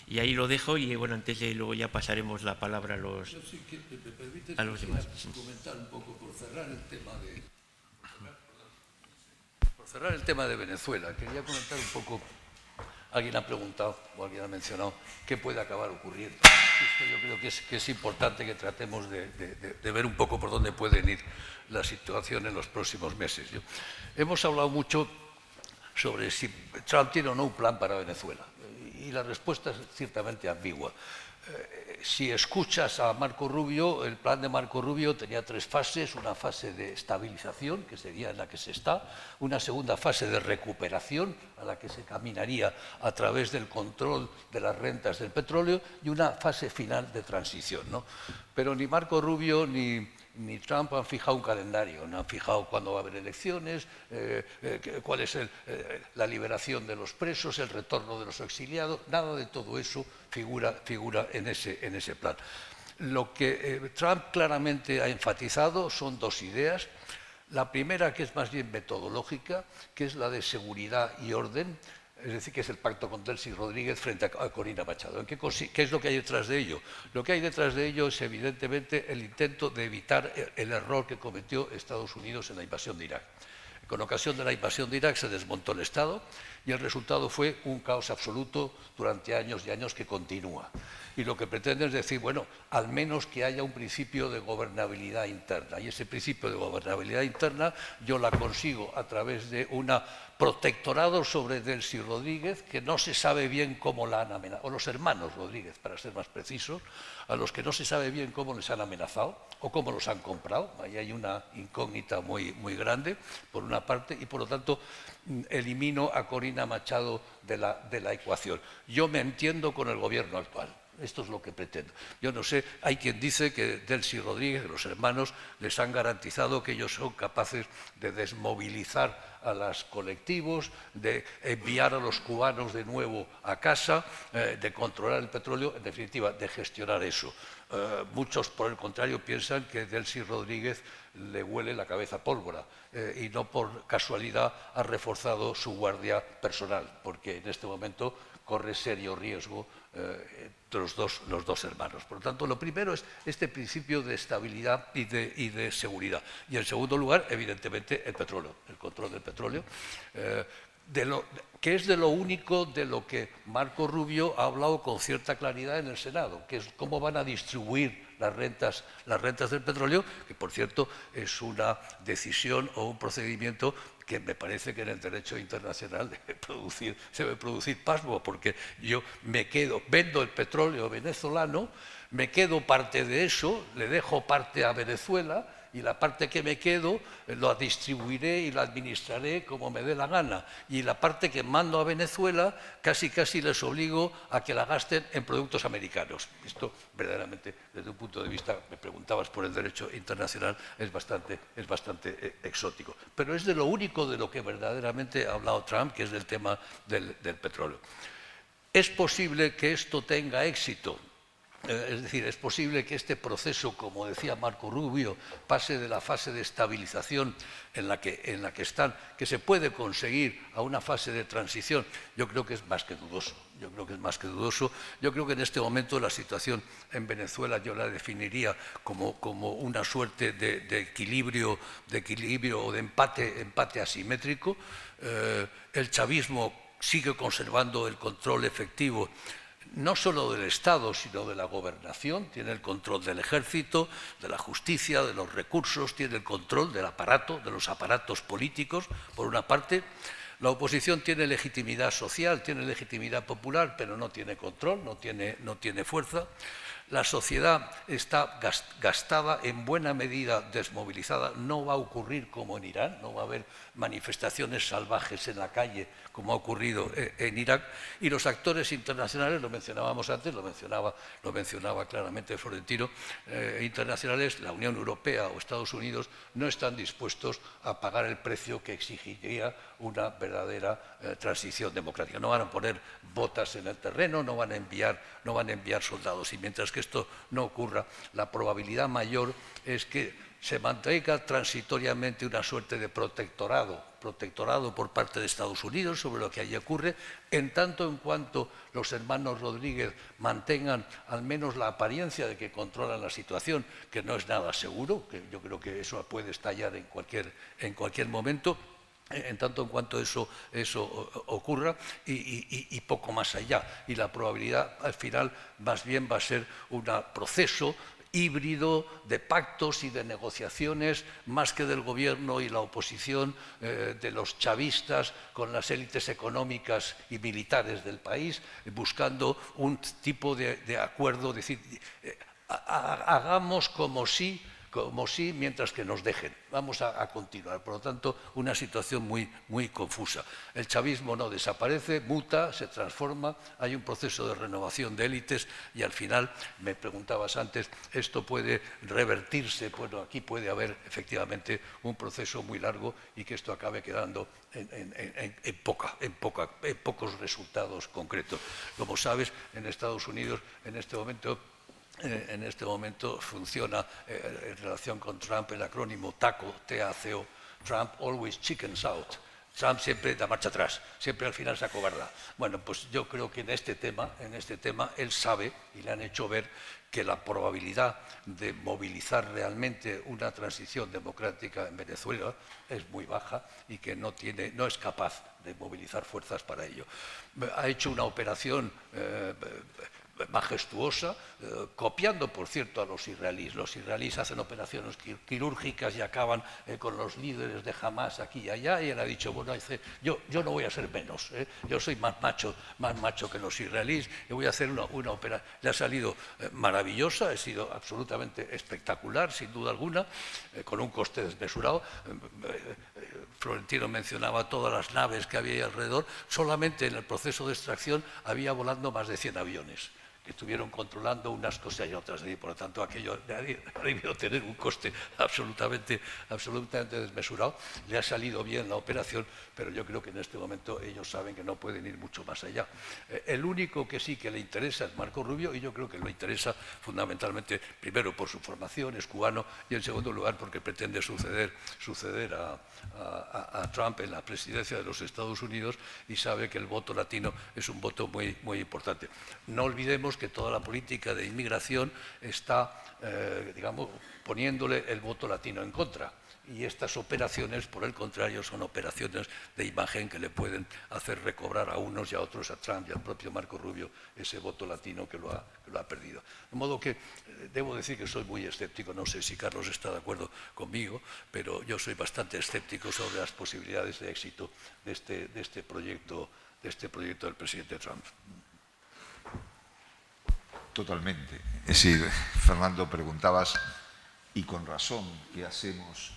y ahí lo dejo y bueno, antes de luego ya pasaremos la palabra a los Yo sí que me permites demás. comentar un poco por cerrar el tema de Venezuela. Quería comentar un poco. Alguien ha preguntado o alguien ha mencionado qué puede acabar ocurriendo. Esto yo creo que es importante que tratemos de ver un poco por dónde pueden ir la situación en los próximos meses. Hemos hablado mucho sobre si Trump tiene o no un plan para Venezuela y la respuesta es ciertamente ambigua. Si escuchas a Marco Rubio, el plan de Marco Rubio tenía 3 fases: una fase de estabilización, que sería en la que se está, una segunda fase de recuperación, a la que se caminaría a través del control de las rentas del petróleo, y una fase final de transición, ¿no? Pero ni Marco Rubio ni Trump han fijado un calendario, no han fijado cuándo va a haber elecciones, cuál es la liberación de los presos, el retorno de los exiliados. Nada de todo eso figura en ese plan. Lo que Trump claramente ha enfatizado son 2 ideas. La primera, que es más bien metodológica, que es la de seguridad y orden, es decir, que es el pacto con Delcy Rodríguez frente a Corina Machado. ¿Qué es lo que hay detrás de ello? Lo que hay detrás de ello es evidentemente el intento de evitar el error que cometió Estados Unidos en la invasión de Irak. Con ocasión de la invasión de Irak se desmontó el Estado y el resultado fue un caos absoluto durante años y años que continúa. Y lo que pretende es decir, bueno, al menos que haya un principio de gobernabilidad interna. Y ese principio de gobernabilidad interna yo la consigo a través de una protectorado sobre Delcy Rodríguez, que no se sabe bien cómo la han amenazado, o los hermanos Rodríguez, para ser más precisos, a los que no se sabe bien cómo les han amenazado o cómo los han comprado. Ahí hay una incógnita muy grande, por una parte, y por lo tanto elimino a Corina Machado de la ecuación. Yo me entiendo con el gobierno actual. Esto es lo que pretendo. Yo no sé, hay quien dice que Delcy Rodríguez, los hermanos, les han garantizado que ellos son capaces de desmovilizar a los colectivos, de enviar a los cubanos de nuevo a casa, de controlar el petróleo, en definitiva, de gestionar eso. Muchos, por el contrario, piensan que Delcy Rodríguez le huele la cabeza a pólvora y no por casualidad ha reforzado su guardia personal, porque en este momento corre serio riesgo los dos hermanos. Por lo tanto, lo primero es este principio de estabilidad y de seguridad. Y en segundo lugar, evidentemente, el petróleo, el control del petróleo, que es de lo único de lo que Marco Rubio ha hablado con cierta claridad en el Senado, que es cómo van a distribuir las rentas del petróleo, que por cierto es una decisión o un procedimiento que me parece que en el derecho internacional se debe producir pasmo, porque yo vendo el petróleo venezolano, me quedo parte de eso, le dejo parte a Venezuela y la parte que me quedo la distribuiré y la administraré como me dé la gana. Y la parte que mando a Venezuela casi les obligo a que la gasten en productos americanos. Esto verdaderamente, desde un punto de vista, me preguntabas por el derecho internacional, es bastante exótico. Pero es de lo único de lo que verdaderamente ha hablado Trump, que es del tema del petróleo. ¿Es posible que esto tenga éxito? Es decir, es posible que este proceso, como decía Marco Rubio, pase de la fase de estabilización en la que están, que se puede conseguir a una fase de transición. Yo creo que es más que dudoso. Yo creo que en este momento la situación en Venezuela yo la definiría como una suerte de equilibrio o de empate asimétrico. El chavismo sigue conservando el control efectivo no solo del Estado, sino de la gobernación, tiene el control del ejército, de la justicia, de los recursos, tiene el control del aparato, de los aparatos políticos, por una parte. La oposición tiene legitimidad social, tiene legitimidad popular, pero no tiene control, no tiene fuerza. La sociedad está gastada, en buena medida desmovilizada. No va a ocurrir como en Irán, no va a haber manifestaciones salvajes en la calle como ha ocurrido en Irak. Y los actores internacionales, lo mencionábamos antes, lo mencionaba claramente Florentino, internacionales, la Unión Europea o Estados Unidos, no están dispuestos a pagar el precio que exigiría una verdadera transición democrática. No van a poner botas en el terreno, no van a enviar soldados. Y mientras que esto no ocurra, la probabilidad mayor es que se mantenga transitoriamente una suerte de protectorado por parte de Estados Unidos sobre lo que allí ocurre, en tanto en cuanto los hermanos Rodríguez mantengan al menos la apariencia de que controlan la situación, que no es nada seguro, que yo creo que eso puede estallar en cualquier momento. En tanto en cuanto eso ocurra y poco más allá. Y la probabilidad al final más bien va a ser un proceso híbrido de pactos y de negociaciones, más que del gobierno y la oposición, de los chavistas con las élites económicas y militares del país, buscando un tipo de acuerdo, decir, hagamos como si mientras que nos dejen. Vamos a continuar. Por lo tanto, una situación muy confusa. El chavismo no desaparece, muta, se transforma, hay un proceso de renovación de élites y al final, me preguntabas antes, esto puede revertirse. Bueno, aquí puede haber efectivamente un proceso muy largo y que esto acabe quedando en pocos resultados concretos. Como sabes, en Estados Unidos, en este momento funciona en relación con Trump el acrónimo TACO, TACO, Trump Always Chickens Out. Trump siempre da marcha atrás, siempre al final se acobarda. Bueno, pues yo creo que en este tema él sabe y le han hecho ver que la probabilidad de movilizar realmente una transición democrática en Venezuela es muy baja y que no es capaz de movilizar fuerzas para ello. Ha hecho una operación majestuosa, copiando, por cierto, a los israelíes. Los israelíes hacen operaciones quirúrgicas y acaban con los líderes de Hamas aquí y allá, y él ha dicho, bueno, yo no voy a ser menos, yo soy más macho que los israelíes, y voy a hacer una operación. Le ha salido maravillosa, ha sido absolutamente espectacular, sin duda alguna, con un coste desmesurado. Florentino mencionaba todas las naves que había ahí alrededor. Solamente en el proceso de extracción había volando más de 100 aviones que estuvieron controlando unas cosas y otras. Y por lo tanto, aquello ha debido tener un coste absolutamente desmesurado. Le ha salido bien la operación, pero yo creo que en este momento ellos saben que no pueden ir mucho más allá. El único que sí que le interesa es Marco Rubio, y yo creo que le interesa fundamentalmente, primero por su formación, es cubano, y en segundo lugar porque pretende suceder a Trump en la presidencia de los Estados Unidos, y sabe que el voto latino es un voto muy, muy importante. No olvidemos que toda la política de inmigración está, digamos, poniéndole el voto latino en contra. Y estas operaciones, por el contrario, son operaciones de imagen que le pueden hacer recobrar a unos y a otros, a Trump y al propio Marco Rubio, ese voto latino que lo ha perdido. De modo que debo decir que soy muy escéptico. No sé si Carlos está de acuerdo conmigo, pero yo soy bastante escéptico sobre las posibilidades de éxito de este proyecto del presidente Trump. Totalmente. Es decir, Fernando, preguntabas, y con razón, ¿qué hacemos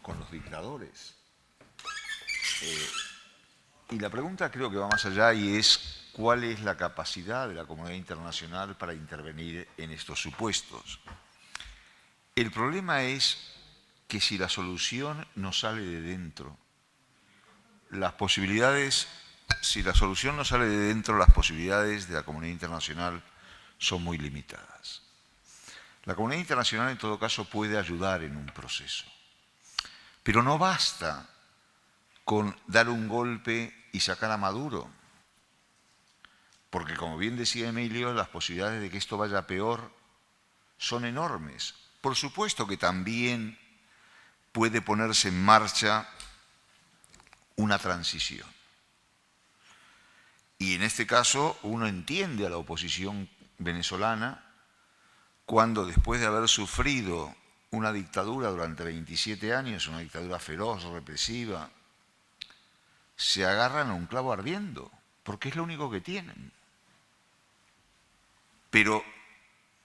con los dictadores? Y la pregunta creo que va más allá, y es ¿cuál es la capacidad de la comunidad internacional para intervenir en estos supuestos? El problema es que si la solución no sale de dentro, las posibilidades de la comunidad internacional son muy limitadas. La comunidad internacional, en todo caso, puede ayudar en un proceso. Pero no basta con dar un golpe y sacar a Maduro, porque, como bien decía Emilio, las posibilidades de que esto vaya peor son enormes. Por supuesto que también puede ponerse en marcha una transición. Y en este caso uno entiende a la oposición venezolana cuando, después de haber sufrido una dictadura durante 27 años, una dictadura feroz, represiva, se agarran a un clavo ardiendo, porque es lo único que tienen. Pero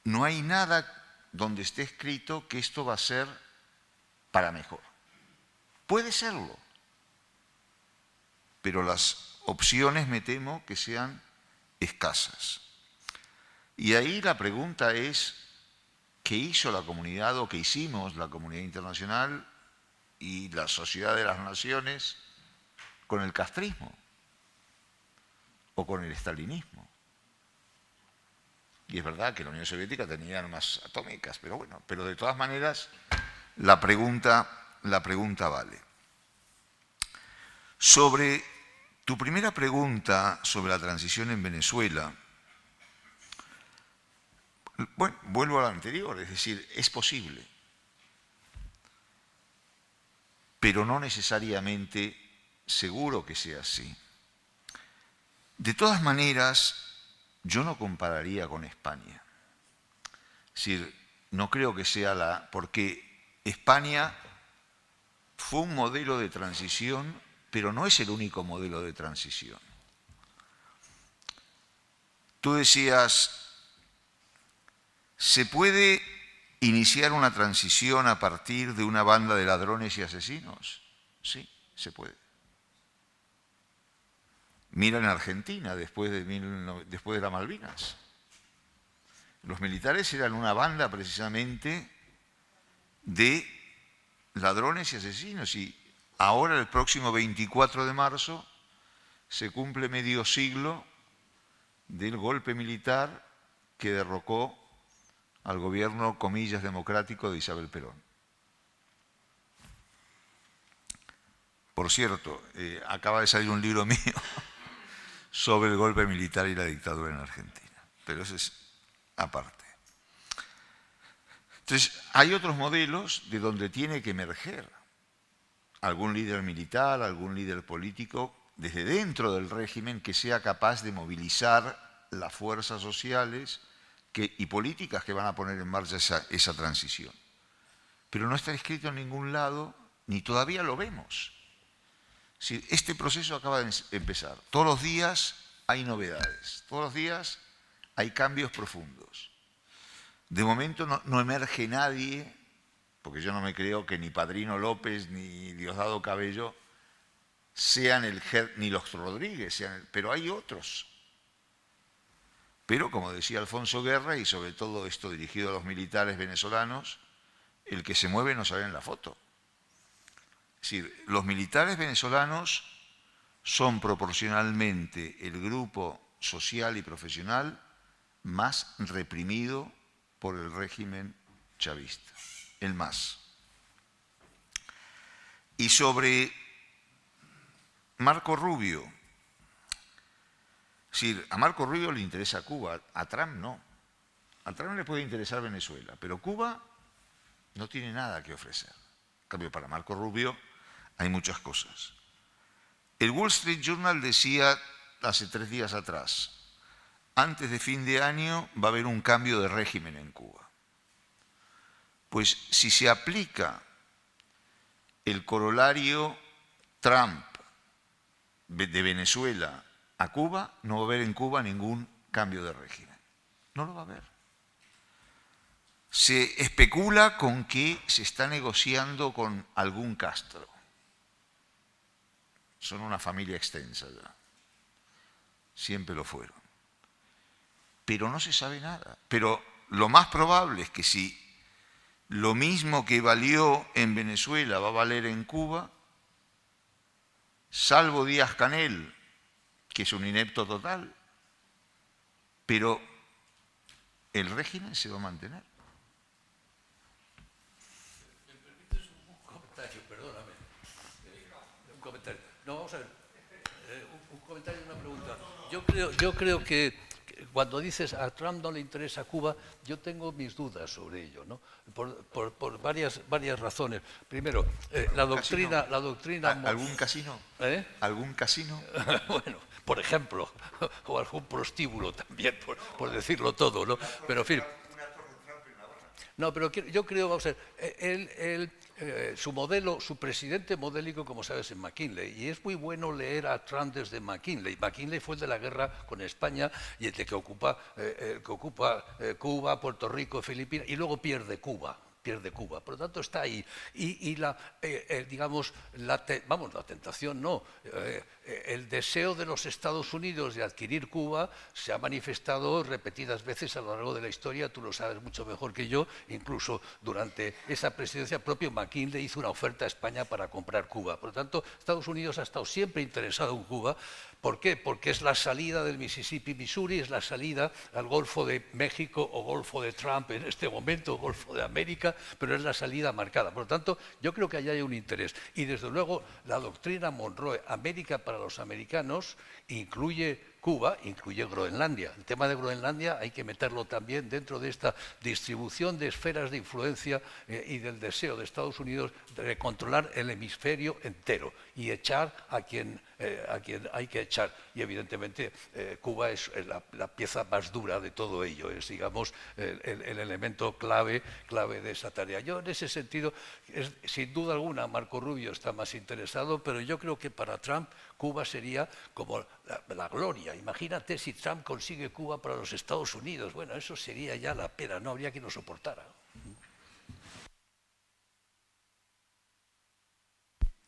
no hay nada donde esté escrito que esto va a ser para mejor. Puede serlo, pero las opciones me temo que sean escasas. Y ahí la pregunta es, ¿qué hizo la comunidad o qué hicimos la comunidad internacional y la sociedad de las naciones con el castrismo o con el estalinismo? Y es verdad que la Unión Soviética tenía armas atómicas, pero bueno, pero de todas maneras la pregunta vale. Sobre tu primera pregunta sobre la transición en Venezuela, bueno, vuelvo a la anterior, es decir, es posible, pero no necesariamente seguro que sea así. De todas maneras, yo no compararía con España. Es decir, no creo que sea porque España fue un modelo de transición, pero no es el único modelo de transición. Tú decías, ¿se puede iniciar una transición a partir de una banda de ladrones y asesinos? Sí, se puede. Mira en Argentina, después de las Malvinas. Los militares eran una banda precisamente de ladrones y asesinos, y ahora, el próximo 24 de marzo, se cumple medio siglo del golpe militar que derrocó al gobierno, comillas, democrático de Isabel Perón. Por cierto, acaba de salir un libro mío sobre el golpe militar y la dictadura en Argentina, pero eso es aparte. Entonces, hay otros modelos de donde tiene que emerger algún líder militar, algún líder político, desde dentro del régimen, que sea capaz de movilizar las fuerzas sociales y políticas que van a poner en marcha esa transición. Pero no está escrito en ningún lado, ni todavía lo vemos. Si este proceso acaba de empezar. Todos los días hay novedades, todos los días hay cambios profundos. De momento no emerge nadie, porque yo no me creo que ni Padrino López ni Diosdado Cabello sean ni los Rodríguez, pero hay otros. Pero, como decía Alfonso Guerra, y sobre todo esto dirigido a los militares venezolanos, el que se mueve no sale en la foto. Es decir, los militares venezolanos son proporcionalmente el grupo social y profesional más reprimido por el régimen chavista, el más. Y sobre Marco Rubio, es decir, a Marco Rubio le interesa Cuba, a Trump no. A Trump le puede interesar Venezuela, pero Cuba no tiene nada que ofrecer. En cambio, para Marco Rubio hay muchas cosas. El Wall Street Journal decía hace 3 días atrás, antes de fin de año va a haber un cambio de régimen en Cuba. Pues si se aplica el corolario Trump de Venezuela a Cuba, no va a haber en Cuba ningún cambio de régimen. No lo va a haber. Se especula con que se está negociando con algún Castro. Son una familia extensa ya. Siempre lo fueron. Pero no se sabe nada. Pero lo más probable es que si lo mismo que valió en Venezuela va a valer en Cuba, salvo Díaz-Canel, que es un inepto total, pero el régimen se va a mantener. ¿Me permites un comentario? Perdóname. Un comentario. No, vamos a ver. Un comentario y una pregunta. Yo creo que cuando dices a Trump no le interesa Cuba, yo tengo mis dudas sobre ello, ¿no? Por varias razones. Primero, la doctrina... ¿Algún casino? ¿Algún casino? Bueno, por ejemplo, o algún prostíbulo también, por decirlo todo, ¿no? Pero en fin... No, pero yo creo, vamos a ver, su presidente modélico, como sabes, es McKinley, y es muy bueno leer a Trump desde McKinley. McKinley fue el de la guerra con España y el de que ocupa Cuba, Puerto Rico, Filipinas, y luego pierde Cuba. Por lo tanto está ahí. Y la tentación no. El deseo de los Estados Unidos de adquirir Cuba se ha manifestado repetidas veces a lo largo de la historia, tú lo sabes mucho mejor que yo, incluso durante esa presidencia propio McKinley hizo una oferta a España para comprar Cuba. Por lo tanto, Estados Unidos ha estado siempre interesado en Cuba. ¿Por qué? Porque es la salida del Mississippi, Missouri, es la salida al Golfo de México o Golfo de Trump en este momento, Golfo de América, pero es la salida marcada. Por lo tanto, yo creo que allá hay un interés. Y desde luego, la doctrina Monroe, América para los americanos, incluye Cuba, incluye Groenlandia. El tema de Groenlandia hay que meterlo también dentro de esta distribución de esferas de influencia y del deseo de Estados Unidos de controlar el hemisferio entero y echar a quien hay que echar. Y evidentemente Cuba es la pieza más dura de todo ello, es, digamos, el elemento clave de esa tarea. Yo en ese sentido, sin duda alguna, Marco Rubio está más interesado, pero yo creo que para Trump Cuba sería como la gloria. Imagínate si Trump consigue Cuba para los Estados Unidos. Bueno, eso sería ya la pena, no habría quien lo soportara.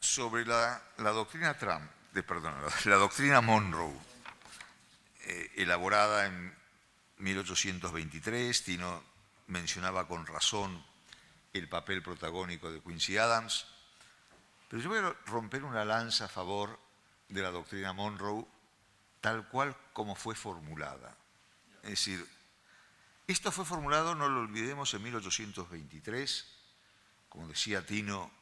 Sobre la doctrina Trump, la doctrina Monroe, elaborada en 1823, Tino mencionaba con razón el papel protagónico de Quincy Adams, pero yo voy a romper una lanza a favor de la doctrina Monroe tal cual como fue formulada. Es decir, esto fue formulado, no lo olvidemos, en 1823, como decía Tino,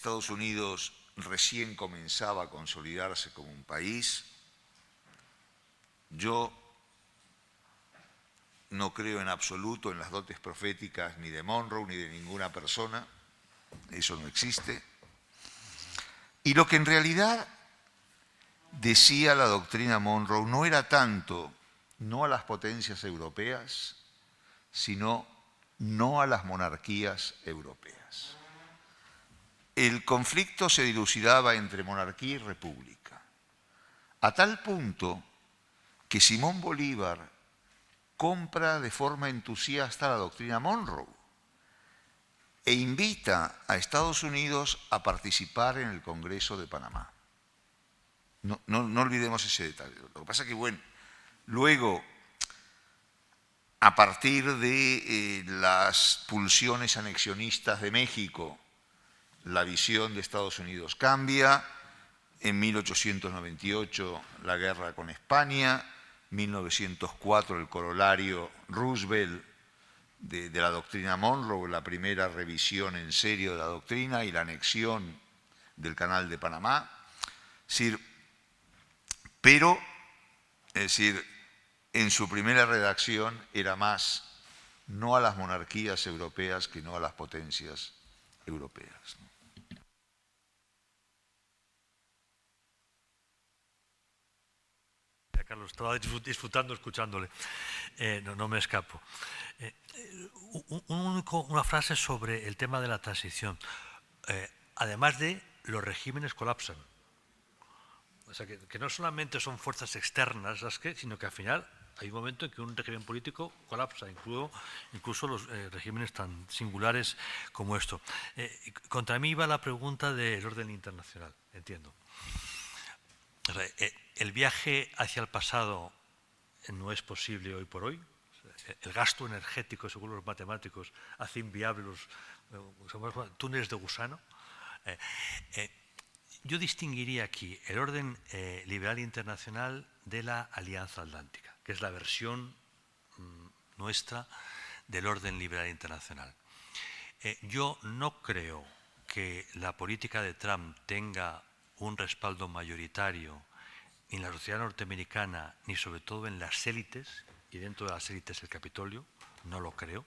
Estados Unidos recién comenzaba a consolidarse como un país. Yo no creo en absoluto en las dotes proféticas ni de Monroe ni de ninguna persona, eso no existe. Y lo que en realidad decía la doctrina Monroe no era tanto no a las potencias europeas, sino no a las monarquías europeas. El conflicto se dilucidaba entre monarquía y república, a tal punto que Simón Bolívar compra de forma entusiasta la doctrina Monroe e invita a Estados Unidos a participar en el Congreso de Panamá. No olvidemos ese detalle. Lo que pasa es que, bueno, luego, a partir de las pulsiones anexionistas de México, la visión de Estados Unidos cambia. En 1898 la guerra con España, 1904 el corolario Roosevelt de la doctrina Monroe, la primera revisión en serio de la doctrina y la anexión del Canal de Panamá. Pero, en su primera redacción era más no a las monarquías europeas que no a las potencias europeas. Carlos, estaba disfrutando escuchándole, no me escapo. Una frase sobre el tema de la transición. Además de los regímenes colapsan. O sea, que no solamente son fuerzas externas las que, sino que al final hay un momento en que un régimen político colapsa, incluso los regímenes tan singulares como esto. Contra mí iba la pregunta del orden internacional, entiendo. O sea, el viaje hacia el pasado no es posible hoy por hoy. El gasto energético, según los matemáticos, hace inviables los túneles de gusano. Yo distinguiría aquí el orden liberal internacional de la Alianza Atlántica, que es la versión nuestra del orden liberal internacional. Yo no creo que la política de Trump tenga un respaldo mayoritario ni en la sociedad norteamericana, ni sobre todo en las élites, y dentro de las élites el Capitolio, no lo creo.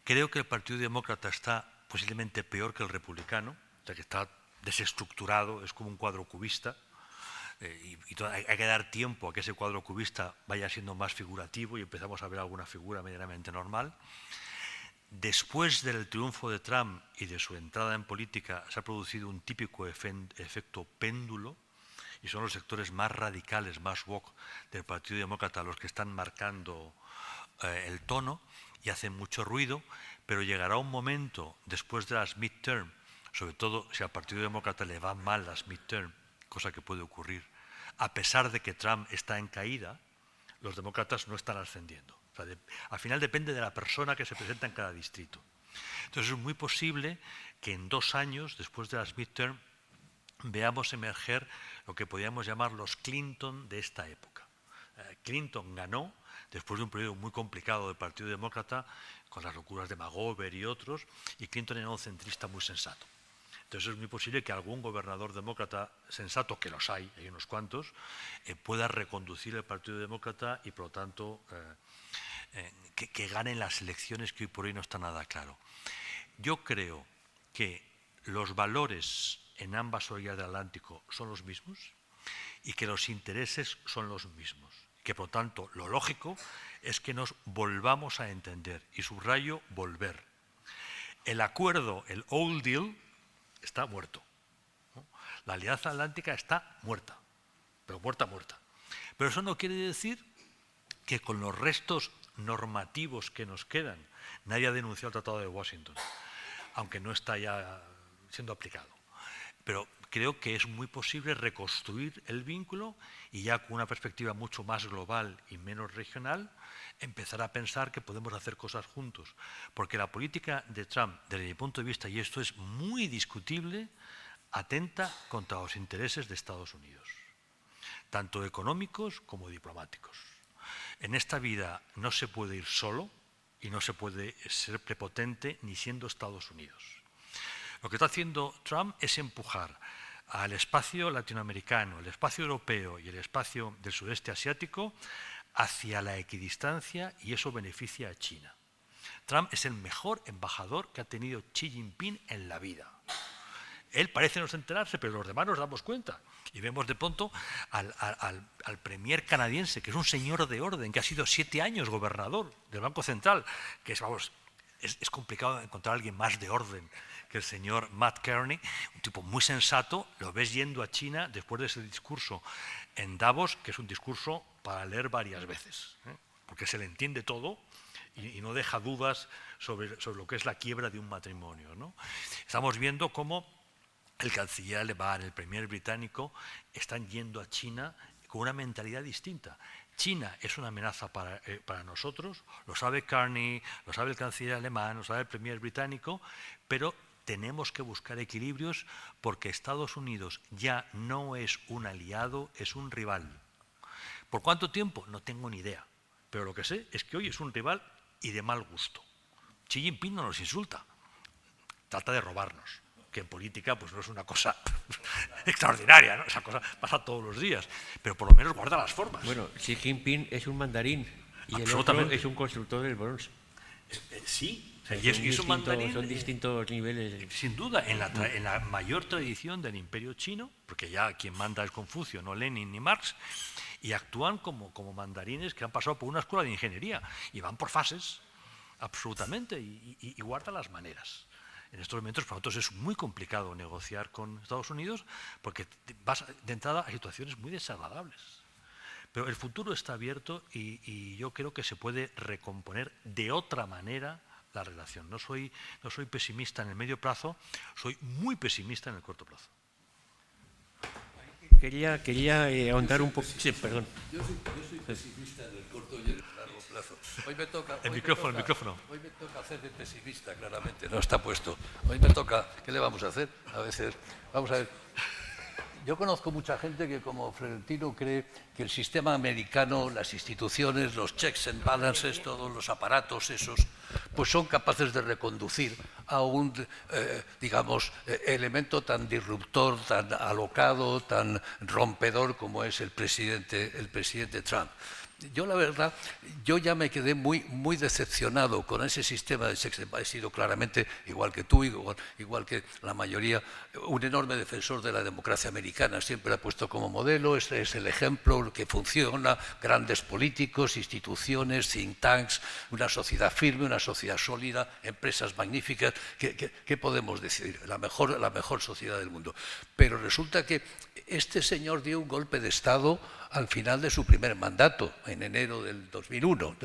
Creo que el Partido Demócrata está posiblemente peor que el republicano, o sea que está desestructurado, es como un cuadro cubista, y hay que dar tiempo a que ese cuadro cubista vaya siendo más figurativo y empezamos a ver alguna figura medianamente normal. Después del triunfo de Trump y de su entrada en política se ha producido un típico efecto péndulo y son los sectores más radicales, más woke del Partido Demócrata los que están marcando el tono y hacen mucho ruido, pero llegará un momento después de las midterm, sobre todo si al Partido Demócrata le van mal las midterm, cosa que puede ocurrir, a pesar de que Trump está en caída, los demócratas no están ascendiendo. O sea, al final depende de la persona que se presenta en cada distrito. Entonces es muy posible que en 2 años, después de las midterm, veamos emerger lo que podríamos llamar los Clinton de esta época. Clinton ganó después de un periodo muy complicado del Partido Demócrata, con las locuras de McGovern y otros, y Clinton era un centrista muy sensato. Entonces es muy posible que algún gobernador demócrata sensato, que los hay unos cuantos, pueda reconducir el Partido Demócrata y por lo tanto que ganen las elecciones, que hoy por hoy no está nada claro. Yo creo que los valores en ambas orillas del Atlántico son los mismos y que los intereses son los mismos. Que por tanto lo lógico es que nos volvamos a entender, y subrayo volver. El acuerdo, el Old Deal, está muerto, ¿no? La Alianza Atlántica está muerta, pero muerta. Pero eso no quiere decir que con los restos normativos que nos quedan, nadie ha denunciado el Tratado de Washington, aunque no está ya siendo aplicado. Pero creo que es muy posible reconstruir el vínculo y ya con una perspectiva mucho más global y menos regional, empezar a pensar que podemos hacer cosas juntos. Porque la política de Trump, desde mi punto de vista, y esto es muy discutible, atenta contra los intereses de Estados Unidos, tanto económicos como diplomáticos. En esta vida no se puede ir solo y no se puede ser prepotente ni siendo Estados Unidos. Lo que está haciendo Trump es empujar al espacio latinoamericano, el espacio europeo y el espacio del sudeste asiático hacia la equidistancia, y eso beneficia a China. Trump es el mejor embajador que ha tenido Xi Jinping en la vida. Él parece no enterarse, pero los demás nos damos cuenta. Y vemos de pronto al premier canadiense, que es un señor de orden, que ha sido 7 años gobernador del Banco Central, que es, vamos, es complicado encontrar a alguien más de orden que el señor Matt Kearney, un tipo muy sensato. Lo ves yendo a China después de ese discurso en Davos, que es un discurso para leer varias veces, porque se le entiende todo y no deja dudas sobre lo que es la quiebra de un matrimonio, ¿no? Estamos viendo cómo el canciller alemán, el premier británico, están yendo a China con una mentalidad distinta. China es una amenaza para nosotros, lo sabe Kearney, lo sabe el canciller alemán, lo sabe el premier británico, pero tenemos que buscar equilibrios porque Estados Unidos ya no es un aliado, es un rival. ¿Por cuánto tiempo? No tengo ni idea, pero lo que sé es que hoy es un rival y de mal gusto. Xi Jinping no nos insulta, trata de robarnos, que en política pues no es una cosa extraordinaria, ¿no? Esa cosa pasa todos los días, pero por lo menos guarda las formas. Bueno, Xi Jinping es un mandarín y el otro es un constructor del Bronx. Sí, O sea, y es un mandarín, son distintos niveles. Sin duda, en la mayor tradición del imperio chino, porque ya quien manda es Confucio, no Lenin ni Marx, y actúan como mandarines que han pasado por una escuela de ingeniería y van por fases, absolutamente, y guardan las maneras. En estos momentos para nosotros es muy complicado negociar con Estados Unidos porque vas de entrada a situaciones muy desagradables. Pero el futuro está abierto y yo creo que se puede recomponer de otra manera la relación. No soy pesimista en el medio plazo, soy muy pesimista en el corto plazo. Quería ahondar un poco. Sí, perdón. Yo soy pesimista en el corto y en el largo plazo. Hoy me toca, el micrófono. Hoy me toca hacer de pesimista, claramente. No está puesto. Hoy me toca. ¿Qué le vamos a hacer? A veces. Vamos a ver. Yo conozco mucha gente que, como Florentino, cree que el sistema americano, las instituciones, los checks and balances, todos los aparatos esos, pues son capaces de reconducir a un, digamos, elemento tan disruptor, tan alocado, tan rompedor como es el presidente Trump. Yo, la verdad, yo ya me quedé muy decepcionado con ese sistema de checks. He sido claramente, igual que tú, igual que la mayoría, un enorme defensor de la democracia americana. Siempre la he puesto como modelo, este es el ejemplo que funciona, grandes políticos, instituciones, think tanks, una sociedad firme, una sociedad sólida, empresas magníficas. ¿Qué podemos decir? La mejor sociedad del mundo. Pero resulta que este señor dio un golpe de Estado al final de su primer mandato, en enero del 2021,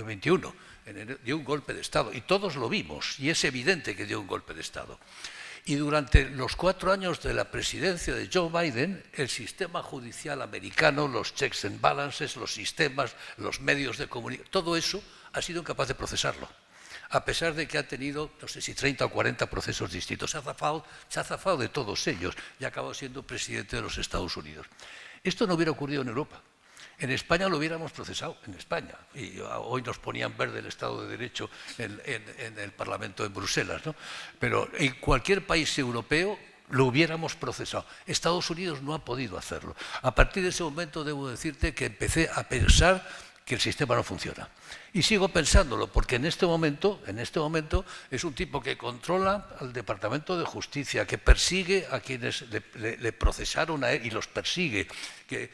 dio un golpe de Estado, y todos lo vimos, y es evidente que dio un golpe de Estado. Y durante los 4 años de la presidencia de Joe Biden, el sistema judicial americano, los checks and balances, los sistemas, los medios de comunicación, todo eso ha sido incapaz de procesarlo. A pesar de que ha tenido, no sé si 30 o 40 procesos distintos, se ha zafado de todos ellos y ha acabado siendo presidente de los Estados Unidos. Esto no hubiera ocurrido en Europa. En España lo hubiéramos procesado, en España, y hoy nos ponían verde el Estado de Derecho en el Parlamento de Bruselas, ¿no? Pero en cualquier país europeo lo hubiéramos procesado. Estados Unidos no ha podido hacerlo. A partir de ese momento debo decirte que empecé a pensar que el sistema no funciona. Y sigo pensándolo, porque en este momento es un tipo que controla al Departamento de Justicia, que persigue a quienes le procesaron a él y los persigue, que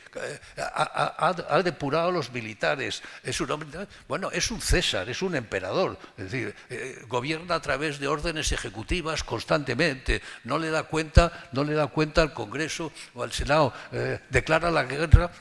ha depurado a los militares. Es un hombre, bueno, es un César, es un emperador, es decir, gobierna a través de órdenes ejecutivas constantemente, no le da cuenta al Congreso o al Senado, declara la guerra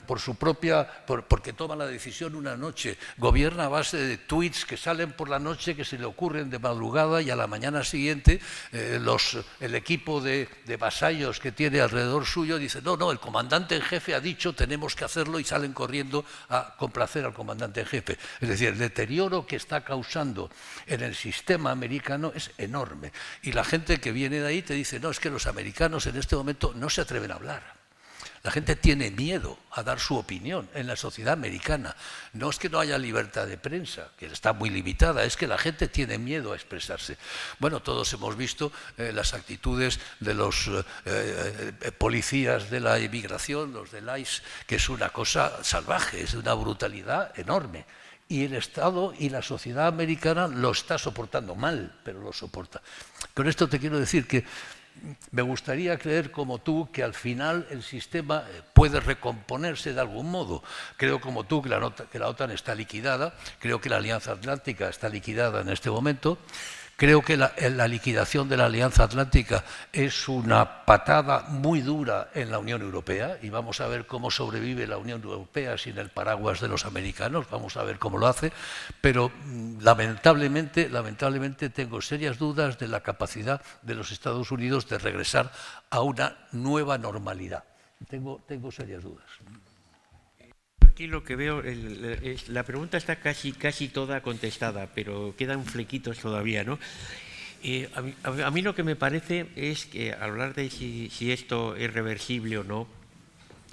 porque toma la decisión una noche, gobierna a base de tweets que salen por la noche, que se le ocurren de madrugada, y a la mañana siguiente el equipo de vasallos que tiene alrededor suyo dice, no, el comandante en jefe ha dicho, tenemos que hacerlo, y salen corriendo a complacer al comandante en jefe. Es decir, el deterioro que está causando en el sistema americano es enorme. Y la gente que viene de ahí te dice, no, es que los americanos en este momento no se atreven a hablar. La gente tiene miedo a dar su opinión en la sociedad americana. No es que no haya libertad de prensa, que está muy limitada, es que la gente tiene miedo a expresarse. Bueno, todos hemos visto las actitudes de los policías de la inmigración, los del ICE, que es una cosa salvaje, es de una brutalidad enorme. Y el Estado y la sociedad americana lo está soportando mal, pero lo soporta. Con esto te quiero decir que me gustaría creer como tú que al final el sistema puede recomponerse de algún modo. Creo como tú que la OTAN está liquidada, creo que la Alianza Atlántica está liquidada en este momento. Creo que la liquidación de la Alianza Atlántica es una patada muy dura en la Unión Europea y vamos a ver cómo sobrevive la Unión Europea sin el paraguas de los americanos, vamos a ver cómo lo hace, pero lamentablemente tengo serias dudas de la capacidad de los Estados Unidos de regresar a una nueva normalidad. Tengo serias dudas. Aquí lo que veo, la pregunta está casi toda contestada, pero quedan flequitos todavía, ¿no? A mí lo que me parece es que hablar de si esto es reversible o no,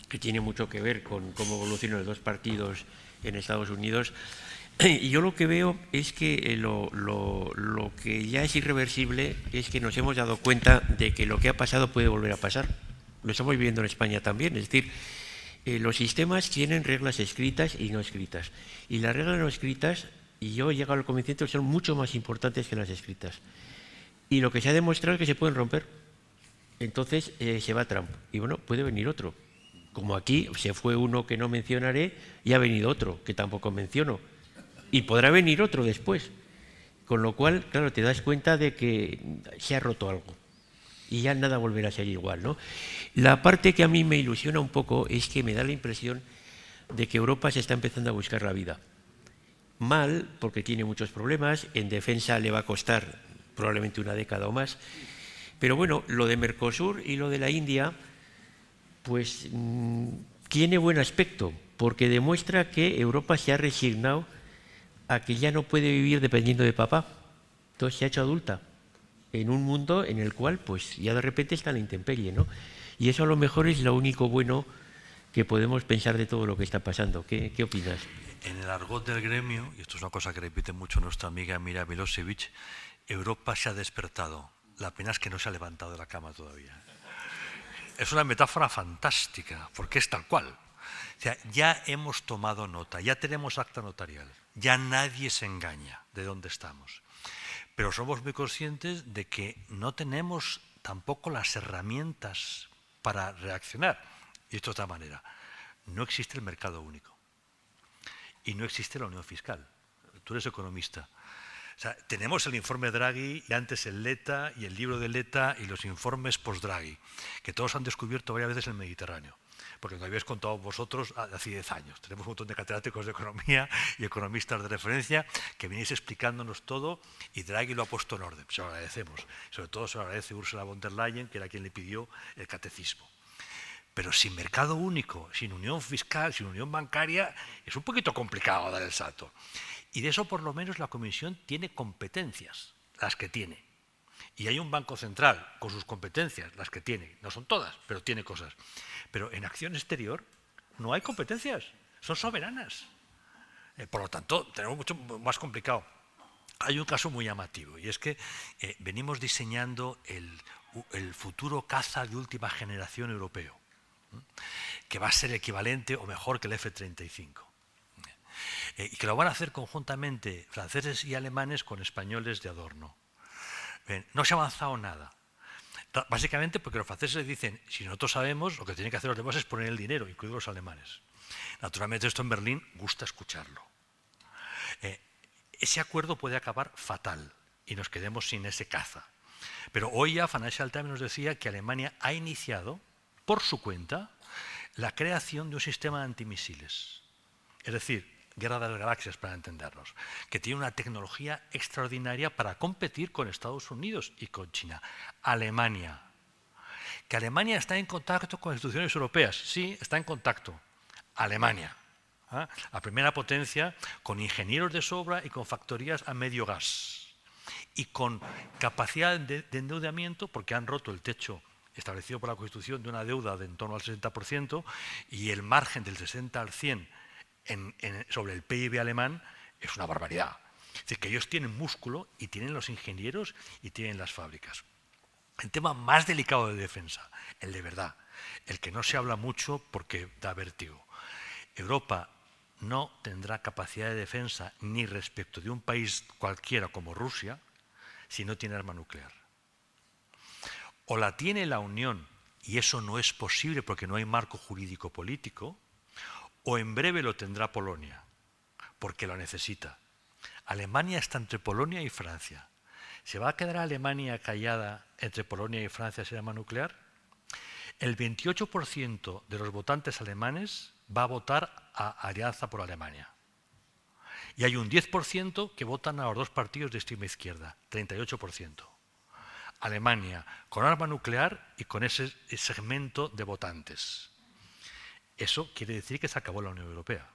que tiene mucho que ver con cómo evolucionan los dos partidos en Estados Unidos, y yo lo que veo es que lo que ya es irreversible es que nos hemos dado cuenta de que lo que ha pasado puede volver a pasar. Lo estamos viviendo en España también, es decir, los sistemas tienen reglas escritas y no escritas. Y las reglas no escritas, y yo he llegado al convencimiento, son mucho más importantes que las escritas. Y lo que se ha demostrado es que se pueden romper. Entonces se va Trump. Y bueno, puede venir otro. Como aquí se fue uno que no mencionaré y ha venido otro que tampoco menciono. Y podrá venir otro después. Con lo cual, claro, te das cuenta de que se ha roto algo. Y ya nada volverá a ser igual, ¿no? La parte que a mí me ilusiona un poco es que me da la impresión de que Europa se está empezando a buscar la vida. Mal, porque tiene muchos problemas, en defensa le va a costar probablemente una década o más, pero bueno, lo de Mercosur y lo de la India, pues tiene buen aspecto, porque demuestra que Europa se ha resignado a que ya no puede vivir dependiendo de papá, entonces se ha hecho adulta en un mundo en el cual pues ya de repente está la intemperie, ¿no? Y eso a lo mejor es lo único bueno que podemos pensar de todo lo que está pasando. ¿Qué opinas? En el argot del gremio, y esto es una cosa que repite mucho nuestra amiga Mira Milosevic, Europa se ha despertado, la pena es que no se ha levantado de la cama todavía. Es una metáfora fantástica, porque es tal cual. O sea, ya hemos tomado nota, ya tenemos acta notarial, ya nadie se engaña de dónde estamos. Pero somos muy conscientes de que no tenemos tampoco las herramientas para reaccionar. Y esto de otra manera, no existe el mercado único y no existe la unión fiscal. Tú eres economista. O sea, tenemos el informe Draghi y antes el Letta y el libro de Letta y los informes post-Draghi, que todos han descubierto varias veces el Mediterráneo. Porque lo habéis contado vosotros hace 10 años. Tenemos un montón de catedráticos de economía y economistas de referencia que venís explicándonos todo y Draghi lo ha puesto en orden. Se lo agradecemos. Sobre todo se lo agradece Ursula von der Leyen, que era quien le pidió el catecismo. Pero sin mercado único, sin unión fiscal, sin unión bancaria, es un poquito complicado dar el salto. Y de eso por lo menos la Comisión tiene competencias, las que tiene. Y hay un Banco Central con sus competencias, las que tiene. No son todas, pero tiene cosas. Pero en acción exterior no hay competencias, son soberanas. Por lo tanto, tenemos mucho más complicado. Hay un caso muy llamativo, y es que venimos diseñando el futuro caza de última generación europeo, que va a ser equivalente o mejor que el F-35. Y que lo van a hacer conjuntamente franceses y alemanes con españoles de adorno. No se ha avanzado nada. Básicamente porque los franceses dicen, si nosotros sabemos, lo que tienen que hacer los demás es poner el dinero, incluidos los alemanes. Naturalmente esto en Berlín gusta escucharlo. Ese acuerdo puede acabar fatal y nos quedemos sin ese caza. Pero hoy ya Financial Times nos decía que Alemania ha iniciado, por su cuenta, la creación de un sistema de antimisiles. Es decir, Guerra de las Galaxias, para entendernos, que tiene una tecnología extraordinaria para competir con Estados Unidos y con China. Alemania. Que Alemania está en contacto con instituciones europeas. Sí, está en contacto. Alemania. La primera potencia con ingenieros de sobra y con factorías a medio gas. Y con capacidad de endeudamiento, porque han roto el techo establecido por la Constitución de una deuda de en torno al 60% y el margen del 60 al 100 sobre el PIB alemán es una barbaridad. Es decir, que ellos tienen músculo y tienen los ingenieros y tienen las fábricas. El tema más delicado de defensa, el de verdad, el que no se habla mucho porque da vértigo. Europa no tendrá capacidad de defensa ni respecto de un país cualquiera como Rusia si no tiene arma nuclear. O la tiene la Unión, y eso no es posible porque no hay marco jurídico político, o en breve lo tendrá Polonia, porque lo necesita. Alemania está entre Polonia y Francia. ¿Se va a quedar Alemania callada entre Polonia y Francia sin arma nuclear? El 28% de los votantes alemanes va a votar a Alianza por Alemania. Y hay un 10% que votan a los dos partidos de extrema izquierda, 38%. Alemania con arma nuclear y con ese segmento de votantes. Eso quiere decir que se acabó la Unión Europea.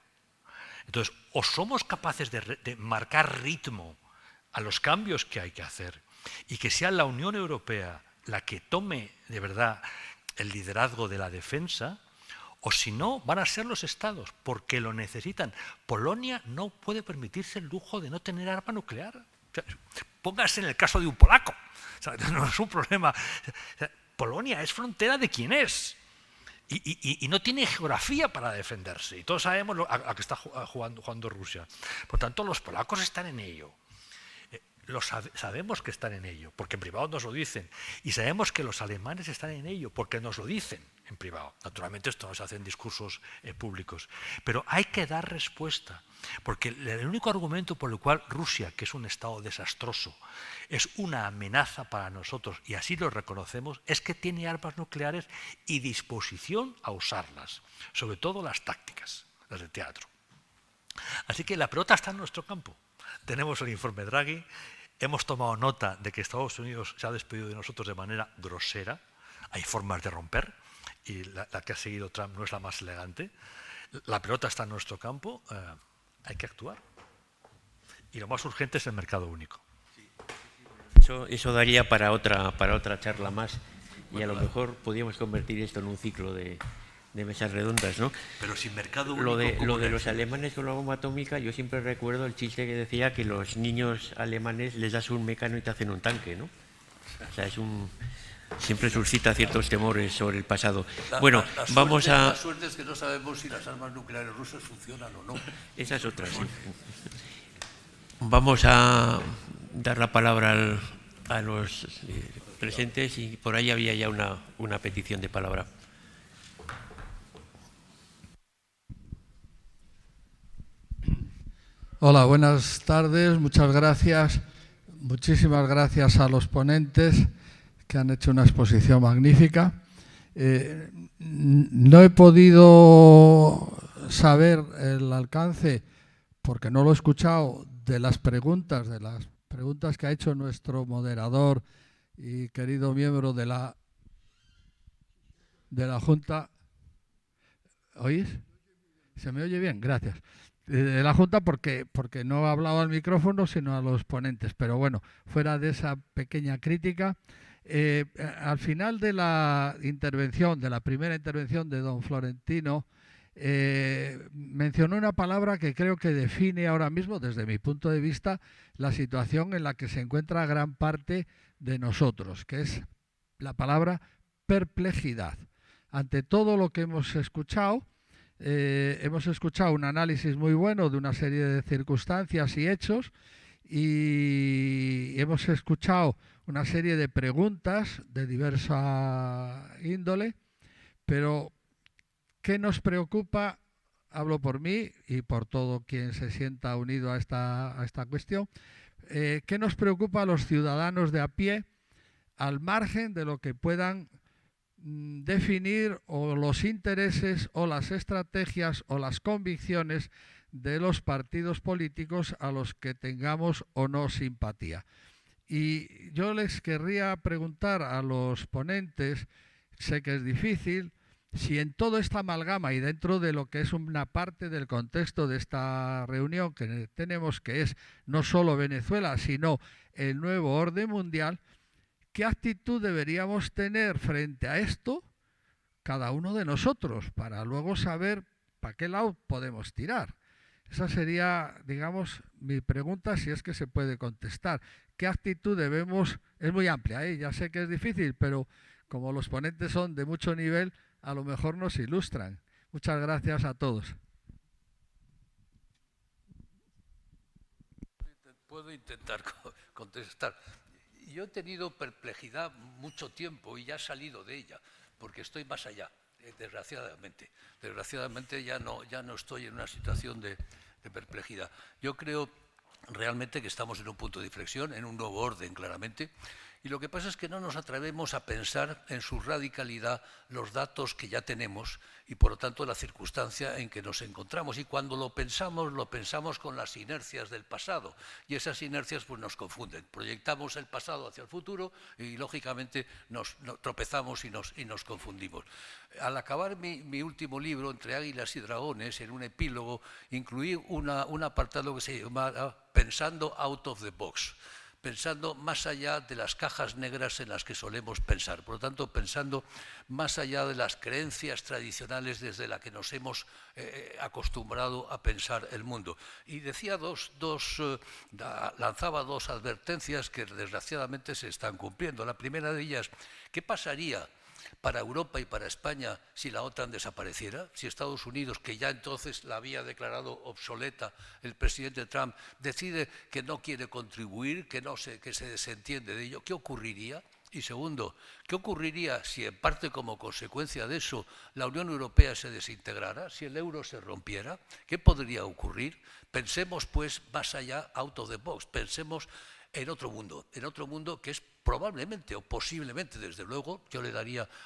Entonces, o somos capaces de marcar ritmo a los cambios que hay que hacer y que sea la Unión Europea la que tome de verdad el liderazgo de la defensa, o si no, van a ser los Estados, porque lo necesitan. Polonia no puede permitirse el lujo de no tener arma nuclear. O sea, póngase en el caso de un polaco. O sea, no es un problema. O sea, Polonia es frontera de quién es. Y no tiene geografía para defenderse. Y todos sabemos a qué está jugando Rusia. Por tanto, los polacos están en ello. Sabemos que están en ello, porque en privado nos lo dicen. Y sabemos que los alemanes están en ello, porque nos lo dicen en privado. Naturalmente esto no se hace en discursos públicos. Pero hay que dar respuesta, porque el único argumento por el cual Rusia, que es un estado desastroso, es una amenaza para nosotros, y así lo reconocemos, es que tiene armas nucleares y disposición a usarlas, sobre todo las tácticas, las de teatro. Así que la pelota está en nuestro campo. Tenemos el informe Draghi, hemos tomado nota de que Estados Unidos se ha despedido de nosotros de manera grosera, hay formas de romper, y la que ha seguido Trump no es la más elegante. La pelota está en nuestro campo, hay que actuar. Y lo más urgente es el mercado único. Eso daría para otra charla más, y a lo mejor podríamos convertir esto en un ciclo de mesas redondas, ¿no? Pero sin mercado único. Lo de los alemanes con la bomba atómica, yo siempre recuerdo el chiste que decía que los niños alemanes les das un Mecano y te hacen un tanque, ¿no? O sea, siempre suscita ciertos temores sobre el pasado. Bueno, vamos a... La suerte es que no sabemos si las armas nucleares rusas funcionan o no. Esa es otra, sí. Vamos a dar la palabra a los presentes, y por ahí había ya una petición de palabra. Hola, buenas tardes, muchas gracias. Muchísimas gracias a los ponentes que han hecho una exposición magnífica. No he podido saber el alcance, porque no lo he escuchado, de las preguntas que ha hecho nuestro moderador y querido miembro de la Junta. ¿Oís? ¿Se me oye bien? Gracias. De la Junta, porque no ha hablado al micrófono, sino a los ponentes. Pero bueno, fuera de esa pequeña crítica, al final de la primera intervención de don Florentino, mencionó una palabra que creo que define ahora mismo, desde mi punto de vista, la situación en la que se encuentra gran parte de nosotros, que es la palabra perplejidad. Ante todo lo que hemos escuchado un análisis muy bueno de una serie de circunstancias y hechos, y hemos escuchado una serie de preguntas de diversa índole, pero ¿qué nos preocupa? Hablo por mí y por todo quien se sienta unido a esta cuestión. ¿Qué nos preocupa a los ciudadanos de a pie, al margen de lo que puedan definir o los intereses o las estrategias o las convicciones de los partidos políticos a los que tengamos o no simpatía? Y yo les querría preguntar a los ponentes, sé que es difícil, si en toda esta amalgama y dentro de lo que es una parte del contexto de esta reunión que tenemos, que es no solo Venezuela, sino el nuevo orden mundial, ¿qué actitud deberíamos tener frente a esto cada uno de nosotros para luego saber para qué lado podemos tirar? Esa sería, digamos, mi pregunta, si es que se puede contestar. ¿Qué actitud debemos? Es muy amplia, ya sé que es difícil, pero como los ponentes son de mucho nivel, a lo mejor nos ilustran. Muchas gracias a todos. Puedo intentar contestar. Yo he tenido perplejidad mucho tiempo y ya he salido de ella, porque estoy más allá, desgraciadamente. Desgraciadamente ya no estoy en una situación de perplejidad. Yo creo realmente que estamos en un punto de inflexión, en un nuevo orden, claramente. Y lo que pasa es que no nos atrevemos a pensar en su radicalidad los datos que ya tenemos y, por lo tanto, la circunstancia en que nos encontramos. Y cuando lo pensamos con las inercias del pasado. Y esas inercias pues, nos confunden. Proyectamos el pasado hacia el futuro y, lógicamente, nos tropezamos y nos confundimos. Al acabar mi último libro, Entre águilas y dragones, en un epílogo, incluí un apartado que se llama Pensando out of the box, pensando más allá de las cajas negras en las que solemos pensar. Por lo tanto, pensando más allá de las creencias tradicionales desde las que nos hemos acostumbrado a pensar el mundo. Y decía lanzaba dos advertencias que desgraciadamente se están cumpliendo. La primera de ellas, ¿qué pasaría para Europa y para España si la OTAN desapareciera? Si Estados Unidos, que ya entonces la había declarado obsoleta el presidente Trump, decide que no quiere contribuir, que se desentiende de ello, ¿qué ocurriría? Y segundo, ¿qué ocurriría si en parte como consecuencia de eso la Unión Europea se desintegrara, si el euro se rompiera? ¿Qué podría ocurrir? Pensemos pues más allá, out of the box, pensemos en otro mundo que es probablemente o posiblemente, desde luego, yo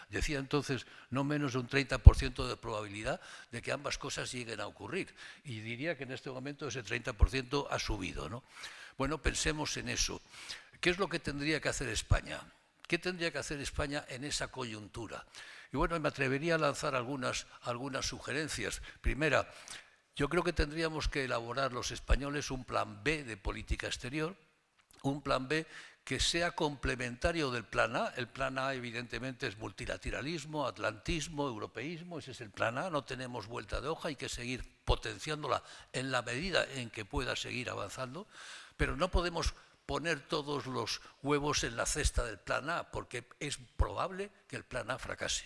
decía entonces, no menos de un 30% de probabilidad de que ambas cosas lleguen a ocurrir. Y diría que en este momento ese 30% ha subido, ¿no? Bueno, pensemos en eso. ¿Qué es lo que tendría que hacer España? ¿Qué tendría que hacer España en esa coyuntura? Y bueno, me atrevería a lanzar algunas sugerencias. Primera, yo creo que tendríamos que elaborar los españoles un plan B de política exterior, un plan B que sea complementario del plan A. El plan A, evidentemente, es multilateralismo, atlantismo, europeísmo. Ese es el plan A, no tenemos vuelta de hoja, hay que seguir potenciándola en la medida en que pueda seguir avanzando, pero no podemos poner todos los huevos en la cesta del plan A, porque es probable que el plan A fracase.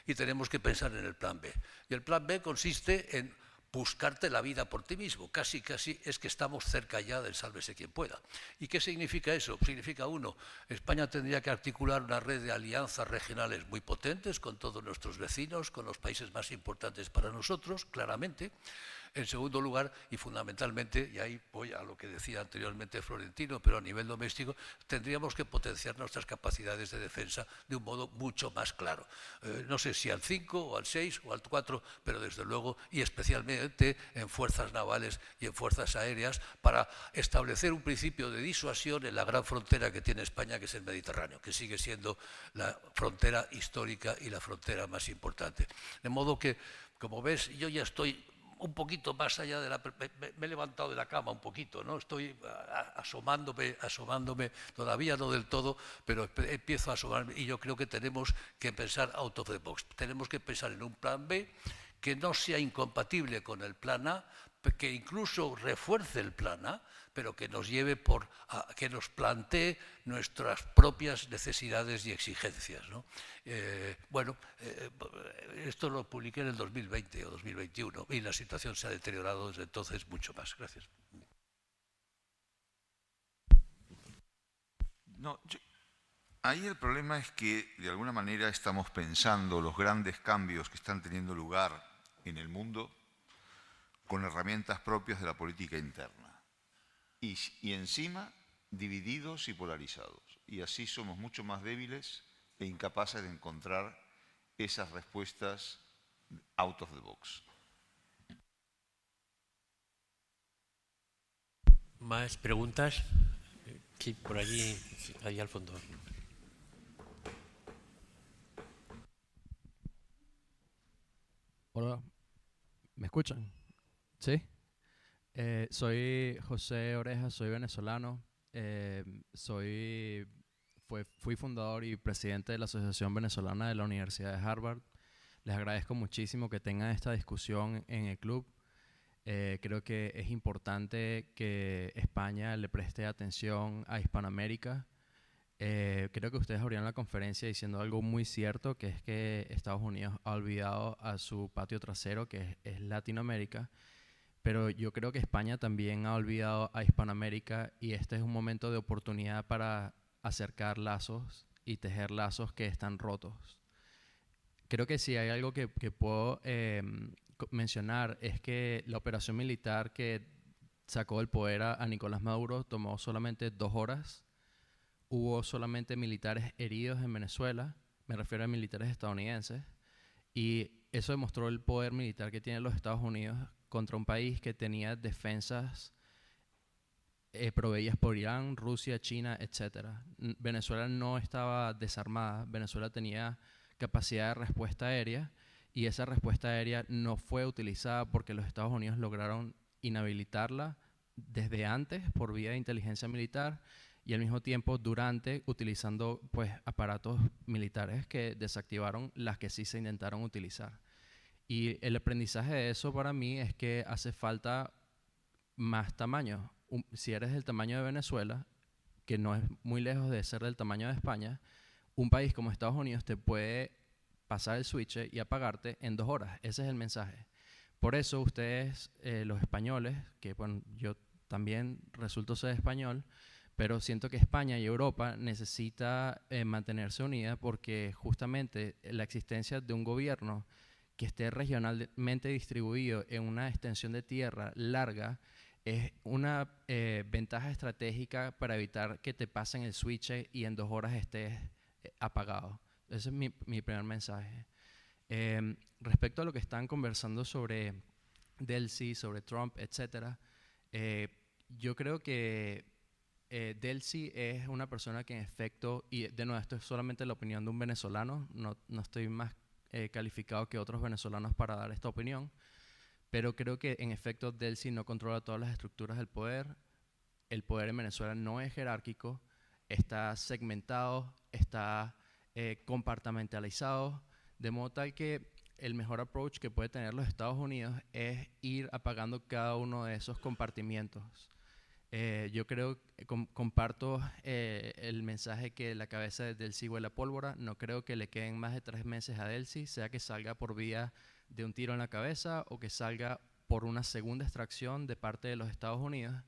Y tenemos que pensar en el plan B. Y el plan B consiste en buscarte la vida por ti mismo. Casi es que estamos cerca ya del sálvese quien pueda. ¿Y qué significa eso? Significa, uno, España tendría que articular una red de alianzas regionales muy potentes con todos nuestros vecinos, con los países más importantes para nosotros, claramente. En segundo lugar, y fundamentalmente, y ahí voy a lo que decía anteriormente Florentino, pero a nivel doméstico, tendríamos que potenciar nuestras capacidades de defensa de un modo mucho más claro. No sé si al 5 o al 6 o al 4, pero desde luego, y especialmente en fuerzas navales y en fuerzas aéreas, para establecer un principio de disuasión en la gran frontera que tiene España, que es el Mediterráneo, que sigue siendo la frontera histórica y la frontera más importante. De modo que, como ves, yo ya estoy un poquito más allá de me he levantado de la cama un poquito, ¿no? Estoy asomándome, todavía no del todo, pero empiezo a asomarme, y yo creo que tenemos que pensar out of the box. Tenemos que pensar en un plan B que no sea incompatible con el plan A, que incluso refuerce el plan A, pero que nos lleve que nos plantee nuestras propias necesidades y exigencias, ¿no? Esto lo publiqué en el 2020 o 2021 y la situación se ha deteriorado desde entonces mucho más. Gracias. No, ahí el problema es que de alguna manera estamos pensando los grandes cambios que están teniendo lugar en el mundo con herramientas propias de la política interna y encima divididos y polarizados. Y así somos mucho más débiles e incapaces de encontrar esas respuestas out of the box. ¿Más preguntas? Sí, por allí, ahí al fondo. Hola, ¿me escuchan? ¿Sí? Soy José Oreja, soy venezolano, soy fui fundador y presidente de la Asociación Venezolana de la Universidad de Harvard. Les agradezco muchísimo que tengan esta discusión en el club. Creo que es importante que España le preste atención a Hispanoamérica. Creo que ustedes abrieron la conferencia diciendo algo muy cierto, que es que Estados Unidos ha olvidado a su patio trasero, que es Latinoamérica. Pero yo creo que España también ha olvidado a Hispanoamérica, y este es un momento de oportunidad para acercar lazos y tejer lazos que están rotos. Creo que si hay algo que puedo mencionar es que la operación militar que sacó del poder a Nicolás Maduro tomó solamente 2 horas. Hubo solamente militares heridos en Venezuela, me refiero a militares estadounidenses, y eso demostró el poder militar que tienen los Estados Unidos contra un país que tenía defensas proveídas por Irán, Rusia, China, etc. Venezuela no estaba desarmada, Venezuela tenía capacidad de respuesta aérea, y esa respuesta aérea no fue utilizada porque los Estados Unidos lograron inhabilitarla desde antes por vía de inteligencia militar, y al mismo tiempo durante, utilizando pues aparatos militares que desactivaron las que sí se intentaron utilizar. Y el aprendizaje de eso para mí es que hace falta más tamaño. Si eres del tamaño de Venezuela, que no es muy lejos de ser del tamaño de España, un país como Estados Unidos te puede pasar el switch y apagarte en 2 horas. Ese es el mensaje. Por eso ustedes, los españoles, que bueno, yo también resulto ser español, pero siento que España y Europa necesita mantenerse unida, porque justamente la existencia de un gobierno que esté regionalmente distribuido en una extensión de tierra larga es una ventaja estratégica para evitar que te pasen el switch y en 2 horas estés apagado. Ese es mi primer mensaje. Respecto a lo que están conversando sobre Delcy, sobre Trump, etc., yo creo que Delcy es una persona que en efecto, y de nuevo esto es solamente la opinión de un venezolano, no estoy más calificado que otros venezolanos para dar esta opinión, pero creo que en efecto Delcy no controla todas las estructuras del poder. El poder en Venezuela no es jerárquico, está segmentado, está compartimentalizado, de modo tal que el mejor approach que puede tener los Estados Unidos es ir apagando cada uno de esos compartimientos. Yo creo, comparto el mensaje que la cabeza de Delcy huele a pólvora. No creo que le queden más de 3 meses a Delcy, sea que salga por vía de un tiro en la cabeza o que salga por una segunda extracción de parte de los Estados Unidos.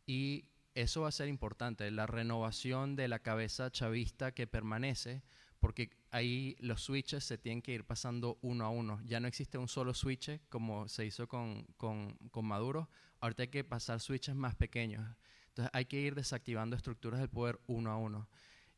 Y eso va a ser importante, la renovación de la cabeza chavista que permanece, porque ahí los switches se tienen que ir pasando uno a uno. Ya no existe un solo switch como se hizo con Maduro. Ahorita hay que pasar switches más pequeños. Entonces hay que ir desactivando estructuras del poder uno a uno.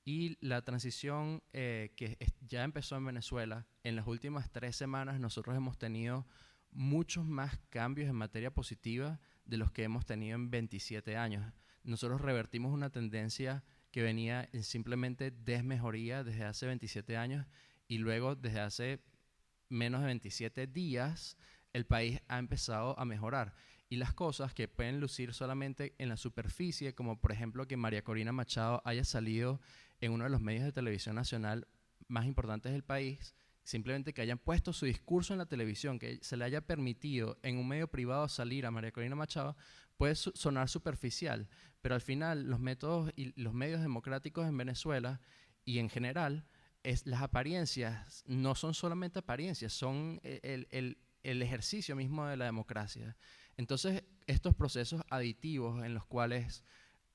Y la transición que ya empezó en Venezuela, en las últimas 3 semanas nosotros hemos tenido muchos más cambios en materia positiva de los que hemos tenido en 27 años. Nosotros revertimos una tendencia que venía en simplemente desmejoría desde hace 27 años, y luego desde hace menos de 27 días el país ha empezado a mejorar. Y las cosas que pueden lucir solamente en la superficie, como por ejemplo que María Corina Machado haya salido en uno de los medios de televisión nacional más importantes del país, simplemente que hayan puesto su discurso en la televisión, que se le haya permitido en un medio privado salir a María Corina Machado, puede sonar superficial, pero al final los métodos y los medios democráticos en Venezuela y en general, las apariencias no son solamente apariencias, son el ejercicio mismo de la democracia. Entonces, estos procesos aditivos en los cuales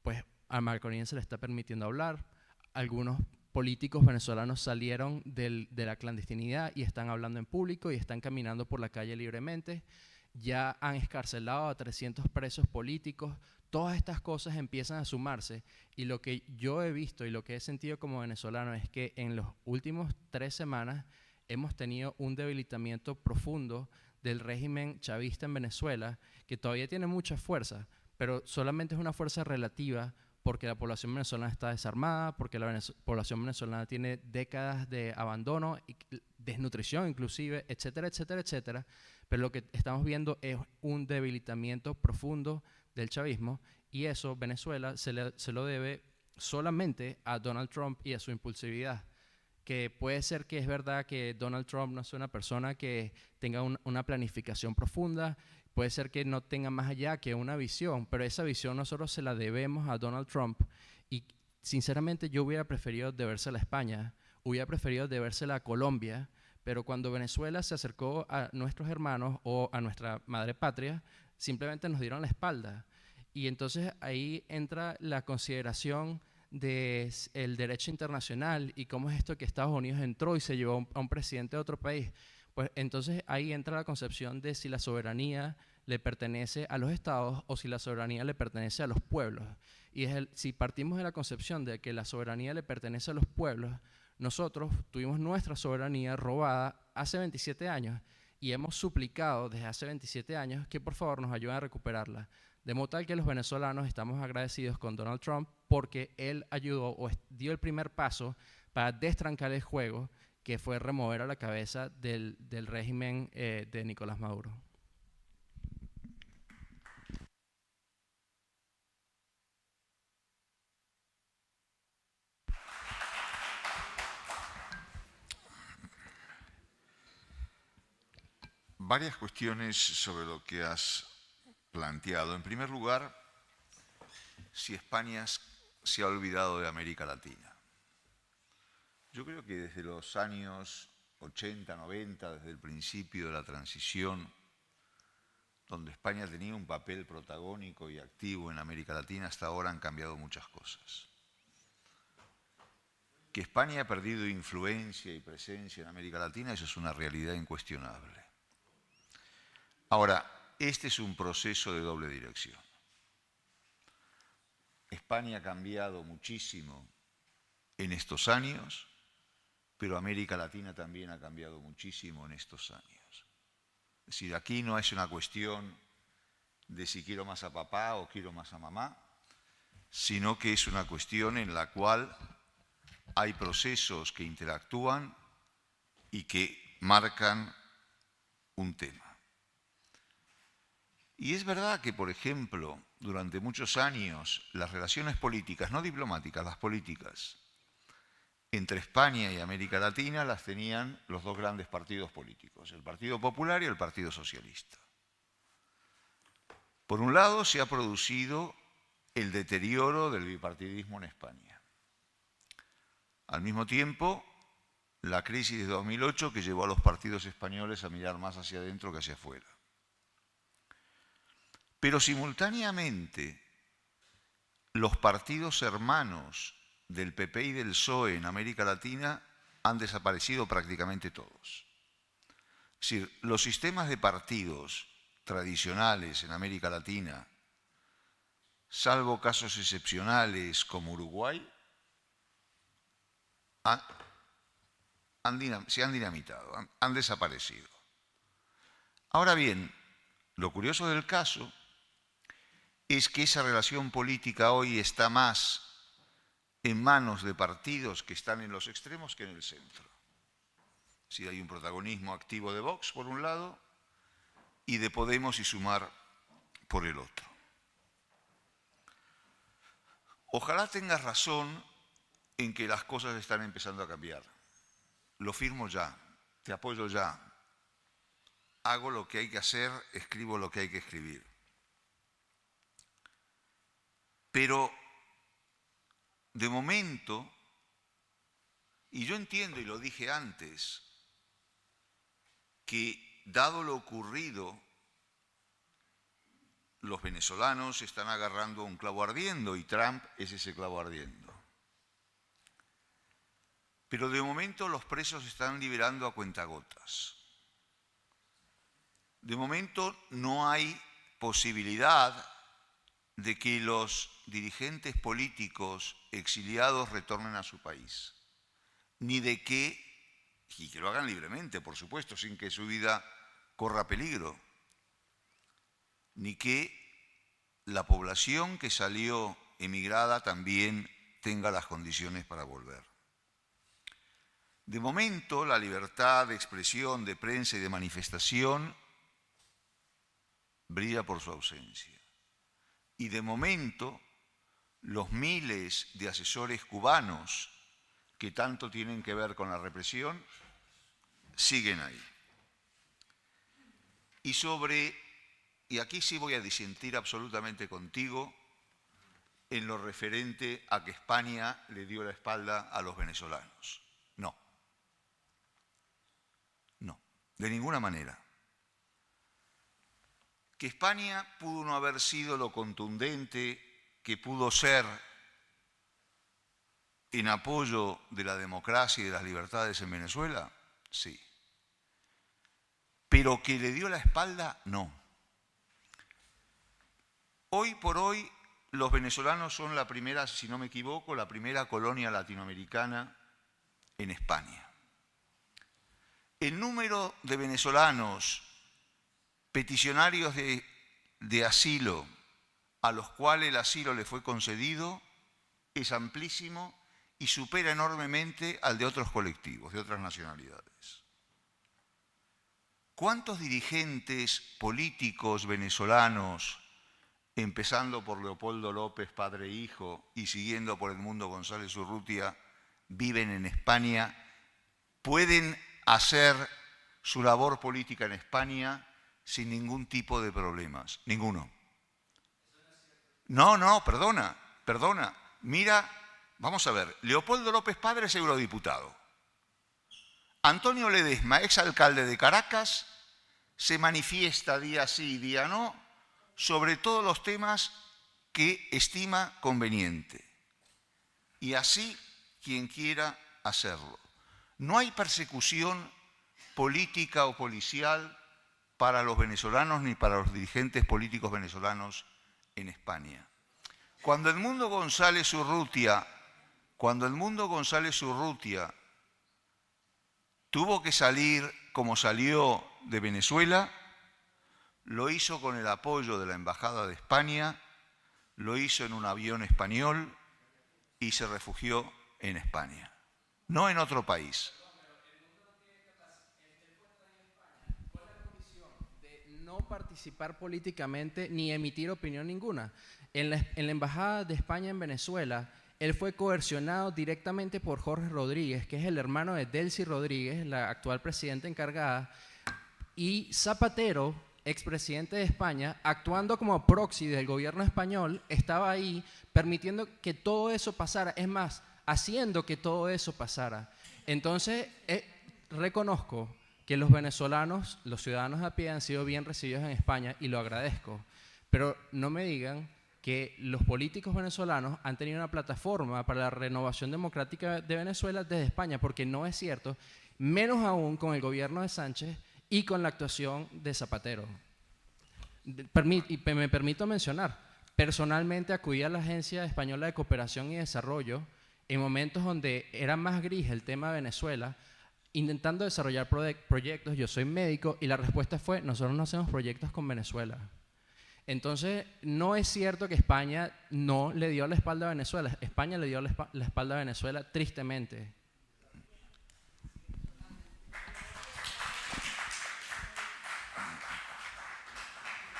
pues, a María Corina se le está permitiendo hablar, algunos políticos venezolanos salieron de la clandestinidad y están hablando en público y están caminando por la calle libremente, ya han escarcelado a 300 presos políticos. Todas estas cosas empiezan a sumarse, y lo que yo he visto y lo que he sentido como venezolano es que en los últimos 3 semanas hemos tenido un debilitamiento profundo del régimen chavista en Venezuela, que todavía tiene mucha fuerza, pero solamente es una fuerza relativa porque la población venezolana está desarmada, porque la población venezolana tiene décadas de abandono, desnutrición inclusive, etcétera, etcétera, etcétera. Pero lo que estamos viendo es un debilitamiento profundo del chavismo, y eso Venezuela se lo debe solamente a Donald Trump y a su impulsividad. Que puede ser que es verdad que Donald Trump no es una persona que tenga una planificación profunda, puede ser que no tenga más allá que una visión, pero esa visión nosotros se la debemos a Donald Trump. Y sinceramente yo hubiera preferido debérsela a España, hubiera preferido debérsela a Colombia, pero cuando Venezuela se acercó a nuestros hermanos o a nuestra madre patria, simplemente nos dieron la espalda. Y entonces ahí entra la consideración del derecho internacional y cómo es esto que Estados Unidos entró y se llevó a un presidente de otro país. Pues entonces ahí entra la concepción de si la soberanía le pertenece a los estados o si la soberanía le pertenece a los pueblos. Y si partimos de la concepción de que la soberanía le pertenece a los pueblos, nosotros tuvimos nuestra soberanía robada hace 27 años y hemos suplicado desde hace 27 años que por favor nos ayuden a recuperarla. De modo tal que los venezolanos estamos agradecidos con Donald Trump porque él ayudó o dio el primer paso para destrancar el juego, que fue remover a la cabeza del régimen de Nicolás Maduro. Varias cuestiones sobre lo que has planteado. En primer lugar, si España se ha olvidado de América Latina. Yo creo que desde los años 80, 90, desde el principio de la transición, donde España tenía un papel protagónico y activo en América Latina, hasta ahora han cambiado muchas cosas. Que España ha perdido influencia y presencia en América Latina, eso es una realidad incuestionable. Ahora, este es un proceso de doble dirección. España ha cambiado muchísimo en estos años, pero América Latina también ha cambiado muchísimo en estos años. Es decir, aquí no es una cuestión de si quiero más a papá o quiero más a mamá, sino que es una cuestión en la cual hay procesos que interactúan y que marcan un tema. Y es verdad que, por ejemplo, durante muchos años las relaciones políticas, no diplomáticas, las políticas, entre España y América Latina las tenían los dos grandes partidos políticos, el Partido Popular y el Partido Socialista. Por un lado, se ha producido el deterioro del bipartidismo en España. Al mismo tiempo, la crisis de 2008 que llevó a los partidos españoles a mirar más hacia adentro que hacia afuera. Pero simultáneamente, los partidos hermanos del PP y del PSOE en América Latina han desaparecido prácticamente todos. Es decir, los sistemas de partidos tradicionales en América Latina, salvo casos excepcionales como Uruguay, se han dinamitado, han desaparecido. Ahora bien, lo curioso del caso es que esa relación política hoy está más en manos de partidos que están en los extremos que en el centro. Si hay un protagonismo activo de Vox, por un lado, y de Podemos y Sumar por el otro. Ojalá tengas razón en que las cosas están empezando a cambiar. Lo firmo ya, te apoyo ya. Hago lo que hay que hacer, escribo lo que hay que escribir. Pero, de momento, y yo entiendo, y lo dije antes, que dado lo ocurrido, los venezolanos están agarrando un clavo ardiendo y Trump es ese clavo ardiendo. Pero de momento los presos se están liberando a cuentagotas. De momento no hay posibilidad de que los dirigentes políticos exiliados retornen a su país, ni de que, y que lo hagan libremente, por supuesto, sin que su vida corra peligro, ni que la población que salió emigrada también tenga las condiciones para volver. De momento, la libertad de expresión, de prensa y de manifestación brilla por su ausencia. Y de momento, los miles de asesores cubanos que tanto tienen que ver con la represión siguen ahí. Y aquí sí voy a disentir absolutamente contigo en lo referente a que España le dio la espalda a los venezolanos. No. No, de ninguna manera. Que España pudo no haber sido lo contundente que pudo ser en apoyo de la democracia y de las libertades en Venezuela, sí. Pero que le dio la espalda, no. Hoy por hoy, los venezolanos son la primera, si no me equivoco, la primera colonia latinoamericana en España. El número de venezolanos peticionarios de asilo a los cuales el asilo le fue concedido es amplísimo y supera enormemente al de otros colectivos, de otras nacionalidades. ¿Cuántos dirigentes políticos venezolanos, empezando por Leopoldo López, padre e hijo, y siguiendo por Edmundo González Urrutia, viven en España, pueden hacer su labor política en España sin ningún tipo de problemas? Ninguno. No, perdona. Mira, vamos a ver, Leopoldo López padre es eurodiputado. Antonio Ledesma, exalcalde de Caracas, se manifiesta día sí y día no sobre todos los temas que estima conveniente. Y así quien quiera hacerlo. No hay persecución política o policial para los venezolanos ni para los dirigentes políticos venezolanos en España. Cuando Edmundo González Urrutia tuvo que salir como salió de Venezuela, lo hizo con el apoyo de la Embajada de España, lo hizo en un avión español y se refugió en España, no en otro país. No participar políticamente ni emitir opinión ninguna. En la Embajada de España en Venezuela, él fue coercionado directamente por Jorge Rodríguez, que es el hermano de Delcy Rodríguez, la actual presidenta encargada, y Zapatero, expresidente de España, actuando como proxy del gobierno español, estaba ahí permitiendo que todo eso pasara, es más, haciendo que todo eso pasara. Entonces, reconozco que los venezolanos, los ciudadanos a pie han sido bien recibidos en España y lo agradezco, pero no me digan que los políticos venezolanos han tenido una plataforma para la renovación democrática de Venezuela desde España, porque no es cierto, menos aún con el gobierno de Sánchez y con la actuación de Zapatero. Me permito mencionar, personalmente acudí a la Agencia Española de Cooperación y Desarrollo en momentos donde era más gris el tema de Venezuela, intentando desarrollar proyectos. Yo soy médico y la respuesta fue: nosotros no hacemos proyectos con Venezuela. Entonces, no es cierto que España no le dio la espalda a Venezuela. España le dio la espalda a Venezuela, tristemente.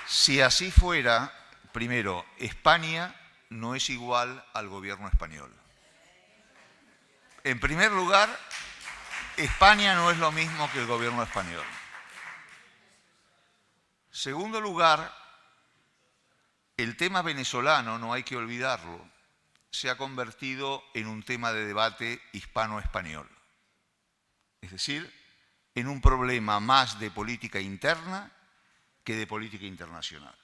Si así fuera, primero, España no es igual al gobierno español. En primer lugar, España no es lo mismo que el gobierno español. Segundo lugar, el tema venezolano, no hay que olvidarlo, se ha convertido en un tema de debate hispano-español. Es decir, en un problema más de política interna que de política internacional.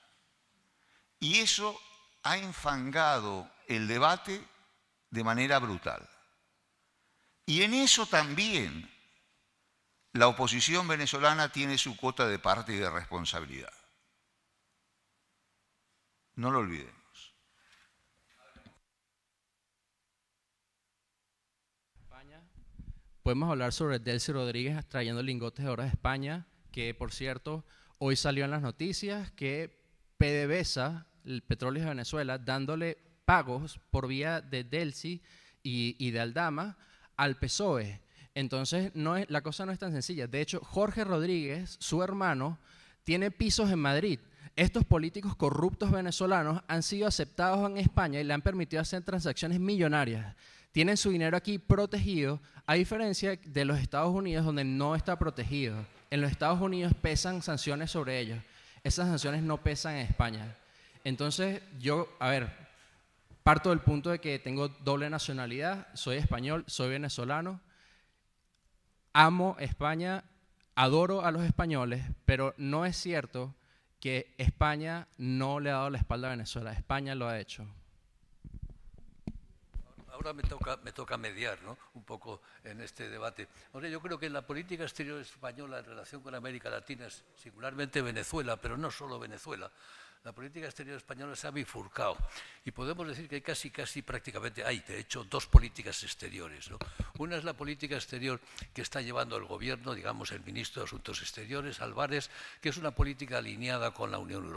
Y eso ha enfangado el debate de manera brutal. Y en eso también la oposición venezolana tiene su cuota de parte y de responsabilidad. No lo olvidemos. España. Podemos hablar sobre Delcy Rodríguez trayendo lingotes de oro de España, que por cierto, hoy salió en las noticias que PDVSA, el petróleo de Venezuela, dándole pagos por vía de Delcy y de Aldama al PSOE. Entonces, la cosa no es tan sencilla. De hecho, Jorge Rodríguez, su hermano, tiene pisos en Madrid. estos políticos corruptos venezolanos han sido aceptados en España y le han permitido hacer transacciones millonarias. Tienen su dinero aquí protegido, a diferencia de los Estados Unidos, donde no está protegido. En los Estados Unidos pesan sanciones sobre ellos. Esas sanciones no pesan en España. Entonces, yo, parto del punto de que tengo doble nacionalidad, soy español, soy venezolano, amo España, adoro a los españoles, pero no es cierto que España no le ha dado la espalda a Venezuela. España lo ha hecho. Ahora me toca mediar, ¿no?, un poco en este debate. Ahora, yo creo que la política exterior española en relación con América Latina, es singularmente Venezuela, pero no solo Venezuela, la política exterior española se ha bifurcado y podemos decir que hay casi prácticamente, de hecho, dos políticas exteriores, ¿no? Una es la política exterior que está llevando el gobierno, digamos, el ministro de Asuntos Exteriores, Álvarez, que es una política alineada con la Unión Europea.